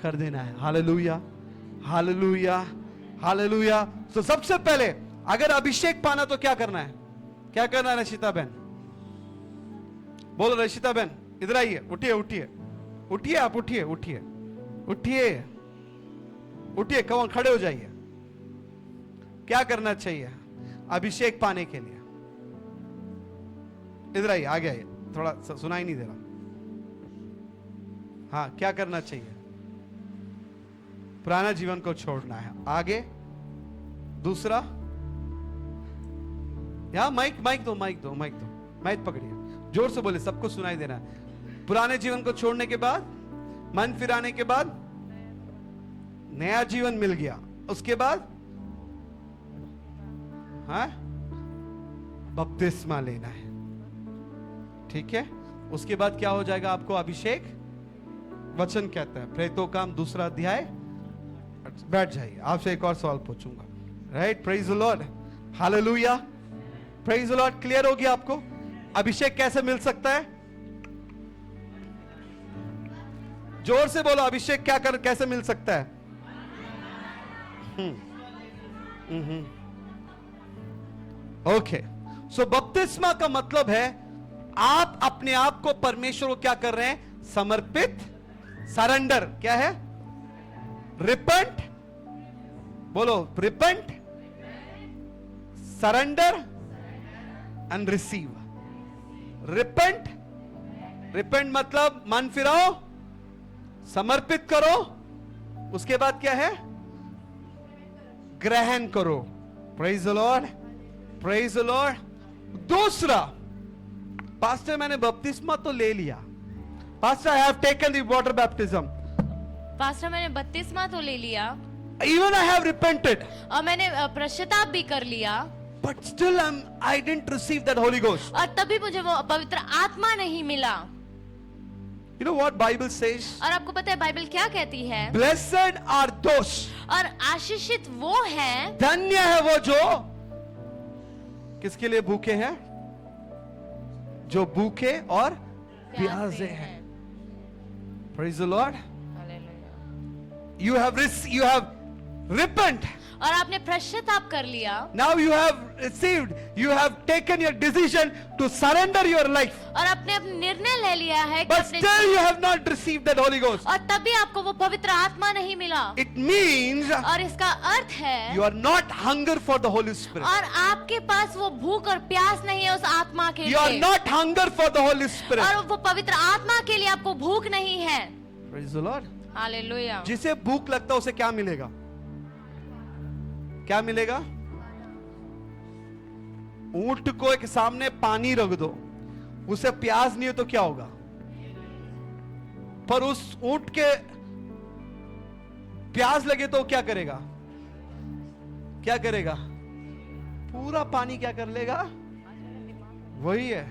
कर देना है। Hallelujah, hallelujah, hallelujah. तो सबसे पहले अगर अभिषेक पाना तो क्या करना है? क्या करना है रशिता बहन? बोलो रशिता बहन, इधर आइए, उठिए उठिए उठिए, आप उठिए उठिए उठिए उठिए, कौन खड़े हो जाइए। क्या करना चाहिए अभिषेक पाने के लिए? इधर आइए, आगे आइए, थोड़ा सुनाई नहीं दे रहा। हाँ, क्या करना चाहिए? पुराना जीवन को छोड़ना है। आगे दूसरा, यहां माइक माइक दो, माइक दो, माइक दो, माइक पकड़िए, जोर से बोले, सबको सुनाई देना है। पुराने जीवन को छोड़ने के बाद, मन फिराने के बाद नया जीवन मिल गया। उसके बाद हाँ, बपतिस्मा लेना है। ठीक है, उसके बाद क्या हो जाएगा? आपको अभिषेक वचन कहता है, प्रेरितों का काम 2 अध्याय। बैठ जाइए, आपसे एक और सवाल पूछूंगा। Right, praise the Lord, hallelujah, praise the Lord. Clear हो गया आपको अभिषेक कैसे मिल सकता है? जोर से बोलो, अभिषेक क्या कर कैसे मिल सकता है? ओके, सो बपतिस्मा का मतलब है आप अपने आप को परमेश्वर को क्या कर रहे हैं? समर्पित, सरेंडर। क्या है? रिपेंट, बोलो, repent, surrender and receive. Repent, repent मतलब मन फिराओ, समर्पित करो। उसके बाद क्या है? ग्रहण करो। Praise the lord, praise the Lord. दूसरा, पास्टर मैंने बपतिस्मा तो ले लिया, pastor I have taken the water baptism, pastor मैंने बपतिस्मा तो ले लिया, इवन आई हैव रिपेंटेड, और मैंने पश्चाताप भी कर लिया, but still I didn't receive that Holi ghost. और तभी मुझे वो पवित्र आत्मा नहीं मिला। You know what Bible says? और आपको पता है बाइबल क्या कहती है? Blessed are those, और आशीषित वो है, धन्य है वो जो किसके लिए भूखे हैं? जो भूखे और प्यासे हैं। Praise the Lord. You have repent. और आपने पश्चाताप कर लिया, Now you have received, you have taken your decision to surrender your life. और आपने अपना निर्णय ले लिया है कि But अपने still you have not received that Holy Ghost. और तभी आपको वो पवित्र आत्मा नहीं मिला। It means और इसका अर्थ है you are not hunger for the Holy Spirit. और आपके पास वो भूख और प्यास नहीं है उस आत्मा के You are लिए, not hunger for the Holy Spirit. और वो पवित्र आत्मा के लिए आपको भूख नहीं है। Praise the Lord. हालेलुया। जिसे भूख लगता है उसे क्या मिलेगा? क्या मिलेगा? ऊंट को एक सामने पानी रख दो, उसे प्यास नहीं है तो क्या होगा? पर उस ऊंट के प्यास लगे तो क्या करेगा? क्या करेगा? पूरा पानी क्या कर लेगा? वही है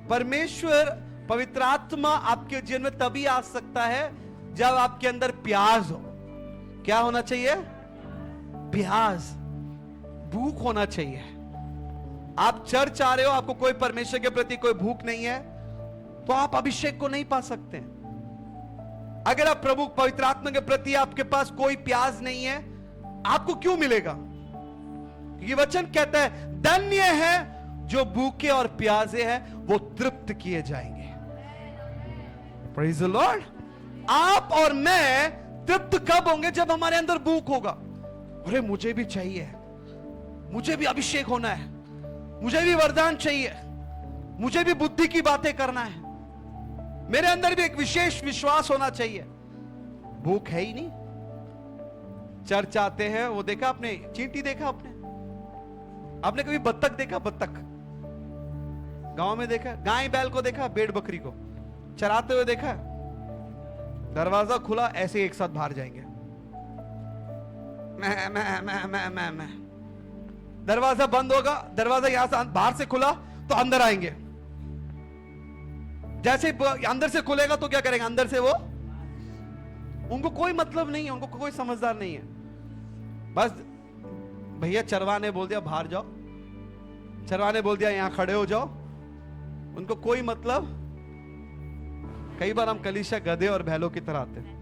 परमेश्वर। पवित्र आत्मा आपके जीवन में तभी आ सकता है जब आपके अंदर प्यास हो। क्या होना चाहिए? प्यास, भूख होना चाहिए। आप चर्च आ रहे हो, आपको कोई परमेश्वर के प्रति कोई भूख नहीं है, तो आप अभिषेक को नहीं पा सकते। अगर आप प्रभु पवित्र आत्मा के प्रति आपके पास कोई प्यास नहीं है, आपको क्यों मिलेगा? ये वचन कहता है धन्य है जो भूखे और प्यासे हैं, वो तृप्त किए जाएंगे। Praise the Lord. आप और मैं तृप्त कब होंगे? जब हमारे अंदर भूख होगा। अरे मुझे भी चाहिए, मुझे भी अभिषेक होना है, मुझे भी वरदान चाहिए, मुझे भी बुद्धि की बातें करना है, मेरे अंदर भी एक विशेष विश्वास होना चाहिए। भूख है ही नहीं। चर्च आते हैं, वो देखा आपने चींटी देखा? आपने कभी बत्तख देखा? बत्तख गांव में देखा? गाय बैल को देखा? भेड़ बकरी को चराते हुए देखा? दरवाजा खुला ऐसे एक साथ बाहर जाएंगे, मैं। दरवाजा बंद होगा, दरवाजा यहां से बाहर से खुला तो अंदर आएंगे। जैसे अंदर से खुलेगा तो क्या करेंगे? अंदर से वो, उनको कोई मतलब नहीं है, उनको कोई समझदार नहीं है। बस भैया चरवा ने बोल दिया बाहर जाओ, चरवा ने बोल दिया यहां खड़े हो जाओ, उनको कोई मतलब। कई बार हम कलीसिया गधे और बैलों की तरह आते हैं।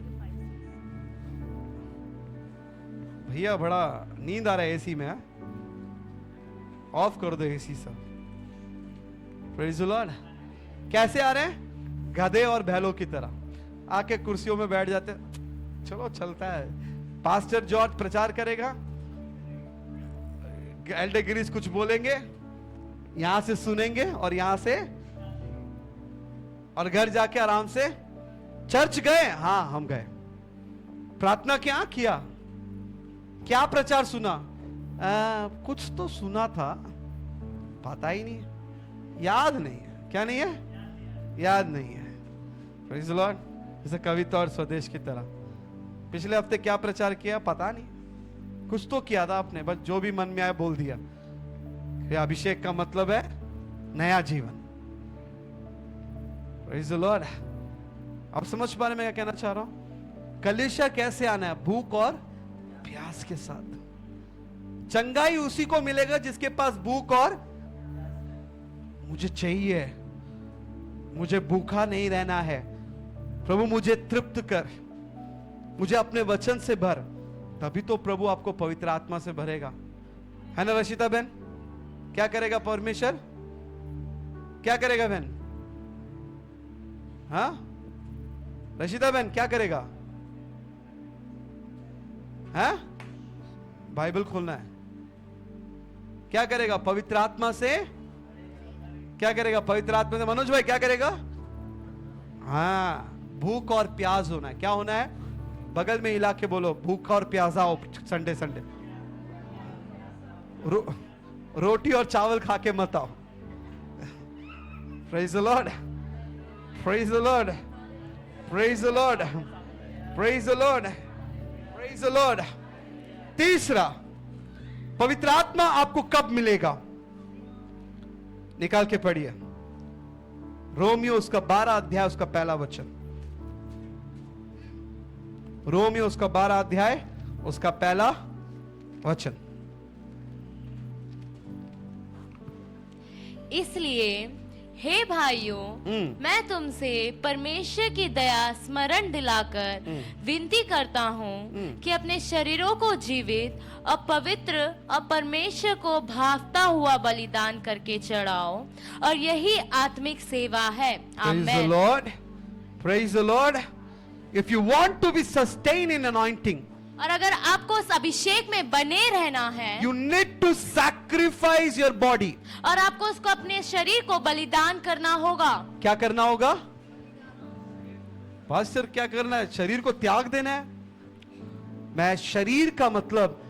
भैया बड़ा नींद आ रहा है एसी में, ऑफ कर दो एसी सब। Praise the Lord. कैसे आ रहे हैं? गधे और बैलों की तरह आके कुर्सियों में बैठ जाते हैं। चलो चलता है। पास्टर जॉर्ज प्रचार करेगा, एल्डर गिरीश कुछ बोलेंगे, यहां से सुनेंगे और यहां से, और घर जाके आराम से। चर्च गए? हाँ हम गए। प्रार्थना क्या किया? क्या प्रचार सुना? कुछ तो सुना था, पता ही नहीं, याद नहीं है। क्या नहीं है? याद नहीं है। Praise the Lord. जैसे कविता और स्वदेश की तरह, पिछले हफ्ते क्या प्रचार किया पता नहीं, कुछ तो किया था आपने, बस जो भी मन में आया बोल दिया। ये अभिषेक का मतलब है नया जीवन। Praise the Lord. अब समझ पा रहे मैं क्या कहना चाह रहा हूं? कलीसिया कैसे आना है? भूख और प्यास के साथ। चंगाई उसी को मिलेगा जिसके पास भूख और, मुझे चाहिए, मुझे भूखा नहीं रहना है, प्रभु मुझे तृप्त कर, मुझे अपने वचन से भर। तभी तो प्रभु आपको पवित्र आत्मा से भरेगा। है ना रशिता बहन? क्या करेगा परमेश्वर? क्या करेगा बहन? हाँ रशिता बहन क्या करेगा? हाँ बाइबल खोलना है। क्या करेगा? पवित्र आत्मा से क्या करेगा? पवित्र आत्मा से। मनोज भाई क्या करेगा? हाँ भूख और प्यास होना है। क्या होना है? बगल में हिला के बोलो, भूख और प्यासा हो संडे संडे। रोटी और चावल खा के मत आओ। Praise the Lord, praise the Lord, praise the Lord, praise the Lord, praise the Lord. तीसरा, पवित्र आत्मा आपको कब मिलेगा? निकाल के पढ़िए रोमियो उसका 12 अध्याय उसका पहला वचन। रोमियो उसका 12 अध्याय उसका पहला वचन। इसलिए हे भाइयों, मैं तुमसे परमेश्वर की दया स्मरण दिलाकर विनती करता हूँ कि अपने शरीरों को जीवित और पवित्र और परमेश्वर को भावता हुआ बलिदान करके चढ़ाओ, और यही आत्मिक सेवा है। Praise the amen. Lord. Praise the Lord. If you want to be sustained in anointing, और अगर आपको उस अभिषेक में बने रहना है, you need to sacrifice your body. और आपको उसको अपने शरीर को बलिदान करना होगा। क्या करना होगा? पास्टर क्या करना है? शरीर को त्याग देना है। मैं शरीर का मतलब,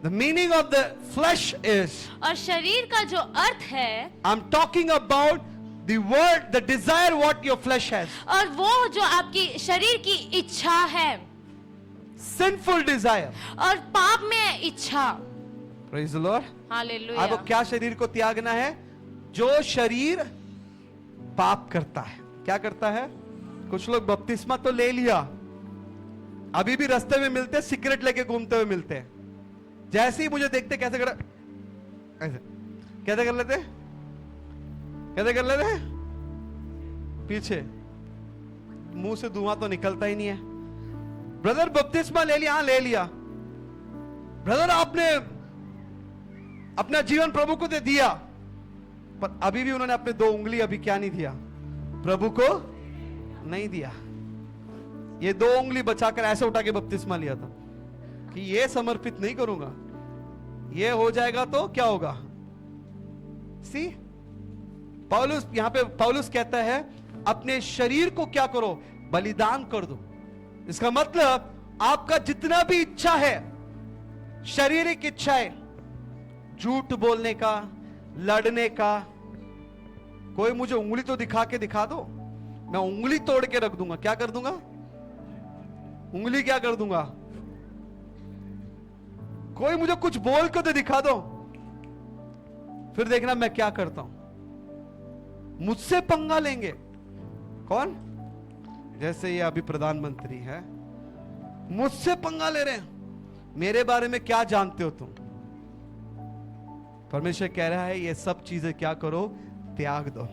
the meaning of the flesh is, और शरीर का जो अर्थ है, I'm talking about the word, the desire what your flesh has. और वो जो आपकी शरीर की इच्छा है, Sinful desire. और पाप में इच्छा। Praise the Lord. हालेलुया। आपको क्या शरीर को त्यागना है? जो शरीर पाप करता है। क्या करता है? कुछ लोग बपतिस्मा तो ले लिया, अभी भी रास्ते में मिलते, सिगरेट लेके घूमते हुए मिलते हैं। जैसे ही मुझे देखते कैसे कर, ऐसे कैसे कर लेते, कैसे कर लेते, पीछे मुंह से धुआं तो निकलता ही नहीं है। ब्रदर बपतिस्मा ले लिया? हाँ ले लिया। ब्रदर आपने अपना जीवन प्रभु को दे दिया, पर अभी भी उन्होंने अपने 2 उंगली अभी क्या नहीं दिया? प्रभु को नहीं दिया। ये 2 उंगली बचाकर ऐसे उठा के बपतिस्मा लिया था कि ये समर्पित नहीं करूंगा, ये हो जाएगा तो क्या होगा? सी पौलुस, यहां पे पौलुस कहता है अपने शरीर को क्या करो? बलिदान कर दो। इसका मतलब आपका जितना भी इच्छा है, शारीरिक इच्छाएं, झूठ बोलने का, लड़ने का, कोई मुझे उंगली तो दिखा के दिखा दो, मैं उंगली तोड़ के रख दूंगा। क्या कर दूंगा? उंगली क्या कर दूंगा? कोई मुझे कुछ बोल के तो दिखा दो, फिर देखना मैं क्या करता हूं। मुझसे पंगा लेंगे। कौन? जैसे ये अभी प्रधानमंत्री है, मुझसे पंगा ले रहे हैं। मेरे बारे में क्या जानते हो तुम? परमेश्वर कह रहा है ये सब चीजें क्या करो? त्याग दो।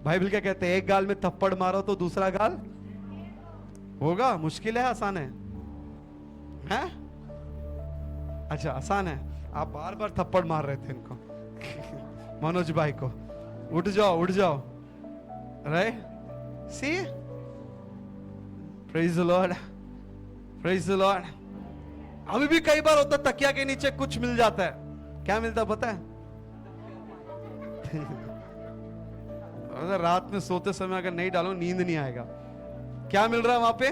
बाइबल क्या कहते हैं? एक गाल में थप्पड़ मारो तो दूसरा गाल होगा। मुश्किल है आसान है? हैं? अच्छा आसान है। आप बार बार थप्पड़ मार रहे थे इनको मनोज भाई को। उठ जाओ उठ जाओ। Right? See, praise the lord, praise the lord. अभी भी कई बार होता तकिया के नीचे कुछ मिल जाता है। क्या मिलता है पता है? अगर रात में सोते समय अगर नहीं डालो नींद नहीं आएगा। क्या मिल रहा है वहां पे?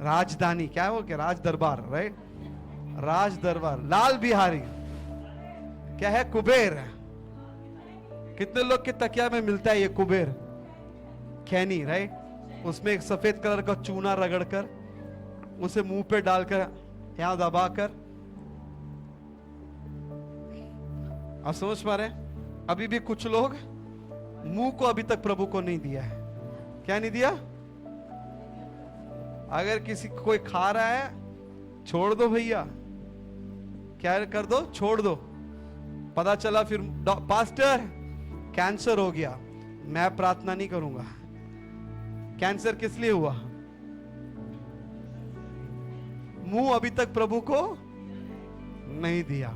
राजधानी। क्या हो क्या? राज दरबार। राइट? राज दरबार। लाल बिहारी क्या है? कुबेर। कितने लोग के तकिया में मिलता है ये कुबेर? खैनी। राइट? उसमें एक सफेद कलर का चूना रगड़कर उसे मुंह पे डालकर यहां दबाकर। आप समझ पा रहे? अभी भी कुछ लोग मुंह को अभी तक प्रभु को नहीं दिया है। क्या नहीं दिया? अगर किसी कोई खा रहा है, छोड़ दो भैया। क्या कर दो? छोड़ दो। पता चला फिर पास्टर कैंसर हो गया, मैं प्रार्थना नहीं करूंगा। कैंसर किस लिए हुआ? मुंह अभी तक प्रभु को नहीं दिया।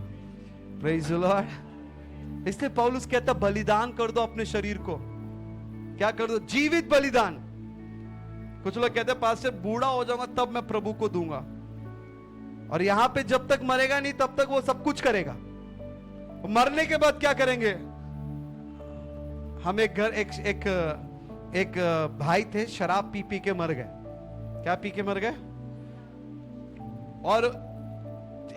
Praise the Lord. इसलिए पौलुस कहता बलिदान कर दो अपने शरीर को। क्या कर दो? जीवित बलिदान। कुछ लोग कहते हैं पास्टर बूढ़ा हो जाऊंगा तब मैं प्रभु को दूंगा, और यहां पे जब तक मरेगा नहीं तब तक वो सब कुछ करेगा। मरने के बाद क्या करेंगे? हम एक भाई थे, शराब पी पी के मर गए। क्या पी के मर गए? और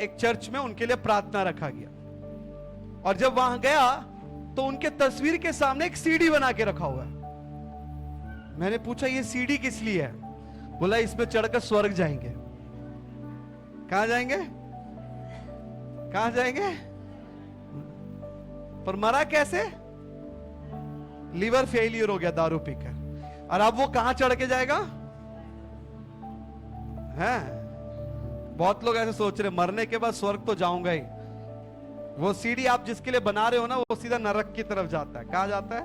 एक चर्च में उनके लिए प्रार्थना रखा गया, और जब वहां गया तो उनके तस्वीर के सामने एक सीढ़ी बना के रखा हुआ है। मैंने पूछा ये सीढ़ी किस लिए है? बोला इसमें चढ़कर स्वर्ग जाएंगे। कहां जाएंगे? कहां जाएंगे? पर मरा कैसे? लीवर फेलियर हो गया दारू पीकर, और अब वो कहां चढ़ के जाएगा? हैं? बहुत लोग ऐसे सोच रहे मरने के बाद स्वर्ग तो जाऊंगा ही। वो सीढ़ी आप जिसके लिए बना रहे हो ना, वो सीधा नरक की तरफ जाता है। कहां जाता है?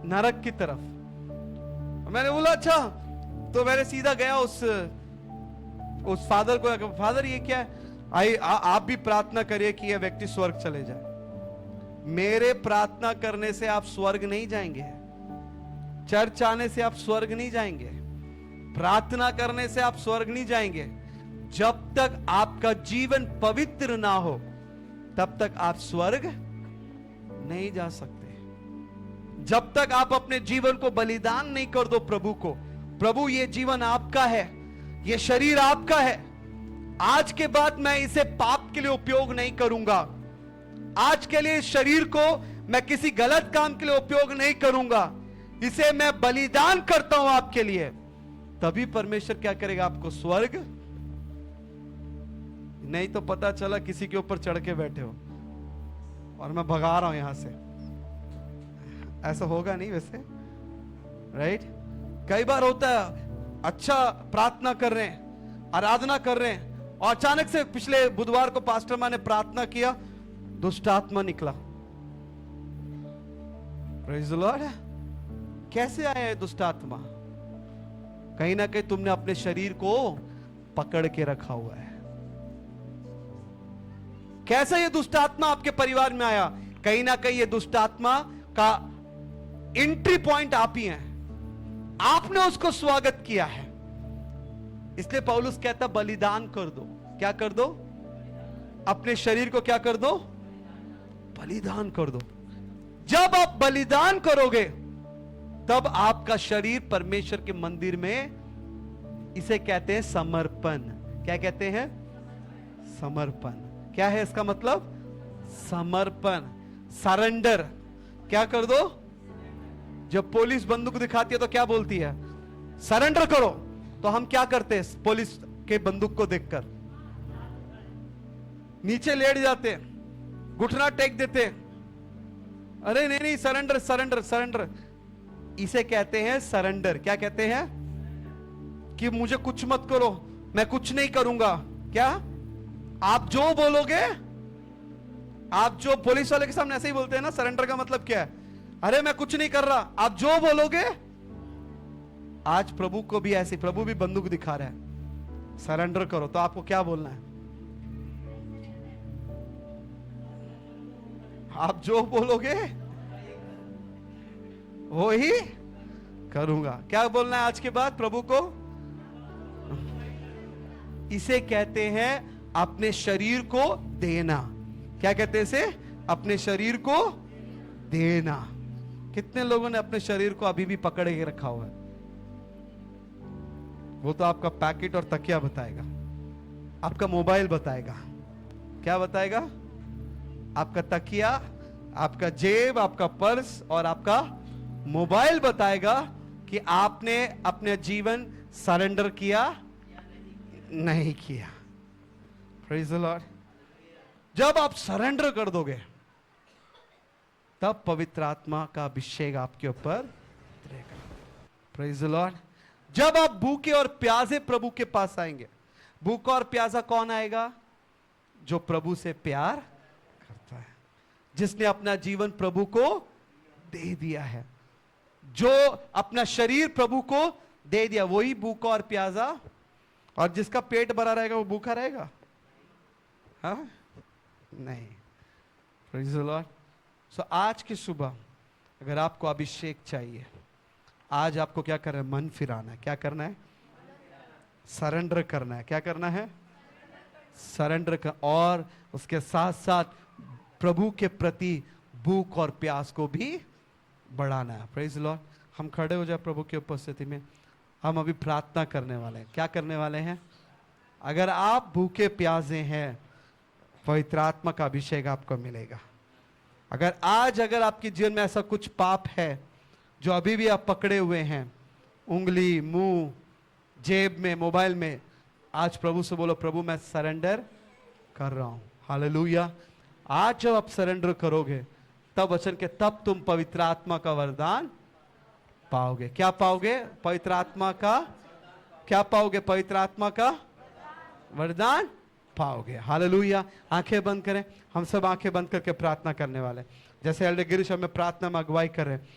नरक की तरफ। मैंने बोला अच्छा, तो मैंने सीधा गया उस फादर को, फादर ये क्या है? आप भी प्रार्थना करिए कि यह व्यक्ति स्वर्ग चले जाए। मेरे प्रार्थना करने से आप स्वर्ग नहीं जाएंगे, चर्च आने से आप स्वर्ग नहीं जाएंगे, प्रार्थना करने से आप स्वर्ग नहीं जाएंगे। जब तक आपका जीवन पवित्र ना हो तब तक आप स्वर्ग नहीं जा सकते। जब तक आप अपने जीवन को बलिदान नहीं कर दो प्रभु को, प्रभु ये जीवन आपका है, ये शरीर आपका है, आज के बाद मैं इसे पाप के लिए उपयोग नहीं करूंगा, आज के लिए इस शरीर को मैं किसी गलत काम के लिए उपयोग नहीं करूंगा, इसे मैं बलिदान करता हूं आपके लिए, तभी परमेश्वर क्या करेगा? आपको स्वर्ग। नहीं तो पता चला किसी के ऊपर चढ़ के बैठे हो और मैं भगा रहा हूं यहां से। ऐसा होगा नहीं वैसे, राइट? कई बार होता है, अच्छा प्रार्थना कर रहे हैं, आराधना कर रहे हैं, और अचानक से पिछले बुधवार को पास्टर मां ने प्रार्थना किया, दुष्ट आत्मा निकला। Praise the Lord. कैसे आया है दुष्ट आत्मा? कहीं ना कहीं तुमने अपने शरीर को पकड़ के रखा हुआ है। कैसे ये दुष्ट आत्मा आपके परिवार में आया? कहीं ना कहीं ये दुष्ट आत्मा का एंट्री पॉइंट आप ही हैं, आपने उसको स्वागत किया है। इसलिए पौलुस कहता बलिदान कर दो। क्या कर दो? अपने शरीर को क्या कर दो? बलिदान कर दो। जब आप बलिदान करोगे तब आपका शरीर परमेश्वर के मंदिर में, इसे कहते हैं समर्पण। क्या कहते हैं? समर्पण। क्या है इसका मतलब? समर्पण, सरेंडर। क्या कर दो? जब पुलिस बंदूक दिखाती है तो क्या बोलती है? सरेंडर करो। तो हम क्या करते हैं? पुलिस के बंदूक को देखकर नीचे लेट जाते, घुटना टेक देते, अरे नहीं नहीं सरेंडर सरेंडर सरेंडर। इसे कहते हैं सरेंडर। क्या कहते हैं? कि मुझे कुछ मत करो, मैं कुछ नहीं करूंगा। क्या आप जो बोलोगे, आप जो पुलिस वाले के सामने ऐसे ही बोलते हैं ना, सरेंडर का मतलब क्या है? अरे मैं कुछ नहीं कर रहा, आप जो बोलोगे। आज प्रभु को भी ऐसे, प्रभु भी बंदूक दिखा रहा है, सरेंडर करो। तो आपको क्या बोलना है? आप जो बोलोगे वो ही करूंगा। क्या बोलना है आज के बाद प्रभु को? इसे कहते हैं अपने शरीर को देना। क्या कहते हैं इसे? अपने शरीर को देना। कितने लोगों ने अपने शरीर को अभी भी पकड़ के रखा हुआ है? वो तो आपका पैकेट और तकिया बताएगा, आपका मोबाइल बताएगा। क्या बताएगा? आपका तकिया, आपका जेब, आपका पर्स और आपका मोबाइल बताएगा कि आपने अपने जीवन सरेंडर किया नहीं किया। Praise the Lord. जब आप सरेंडर कर दोगे तब पवित्र आत्मा का अभिषेक आपके ऊपर उतरेगा। Praise the Lord. जब आप भूखे और प्यासे प्रभु के पास आएंगे, भूखा और प्यासा कौन आएगा? जो प्रभु से प्यार करता है, जिसने अपना जीवन प्रभु को दे दिया है, जो अपना शरीर प्रभु को दे दिया, वही भूखा और प्यासा। और जिसका पेट भरा रहेगा वो भूखा रहेगा? हाँ नहीं। Praise the Lord. सो आज की सुबह अगर आपको अभिषेक चाहिए, आज आपको क्या करना है? मन फिराना है। क्या करना है? सरेंडर करना है। क्या करना है? सरेंडर कर, और उसके साथ साथ प्रभु के प्रति भूख और प्यास को भी बढ़ाना है। Praise the Lord. हम खड़े हो जाए प्रभु की उपस्थिति में। हम अभी प्रार्थना करने वाले हैं। क्या करने वाले हैं? अगर आप भूखे प्यासे हैं, पवित्र आत्मा का अभिषेक आपको मिलेगा। अगर आपके जीवन में ऐसा कुछ पाप है जो अभी भी आप पकड़े हुए हैं, उंगली, मुंह, जेब में, मोबाइल में, आज प्रभु से बोलो, प्रभु मैं सरेंडर कर रहा हूं। हालेलुया। आज जब आप सरेंडर करोगे तब वचन के, तब तुम पवित्र आत्मा का वरदान पाओगे। क्या पाओगे? पवित्र आत्मा का क्या पाओगे? पवित्र आत्मा का वरदान पाओगे। हालेलुया। आंखें बंद करें, हम सब आंखें बंद करके प्रार्थना करने वाले हैं। जैसे एल्डर गिरीश हमें प्रार्थना में अगुवाई कर रहे हैं,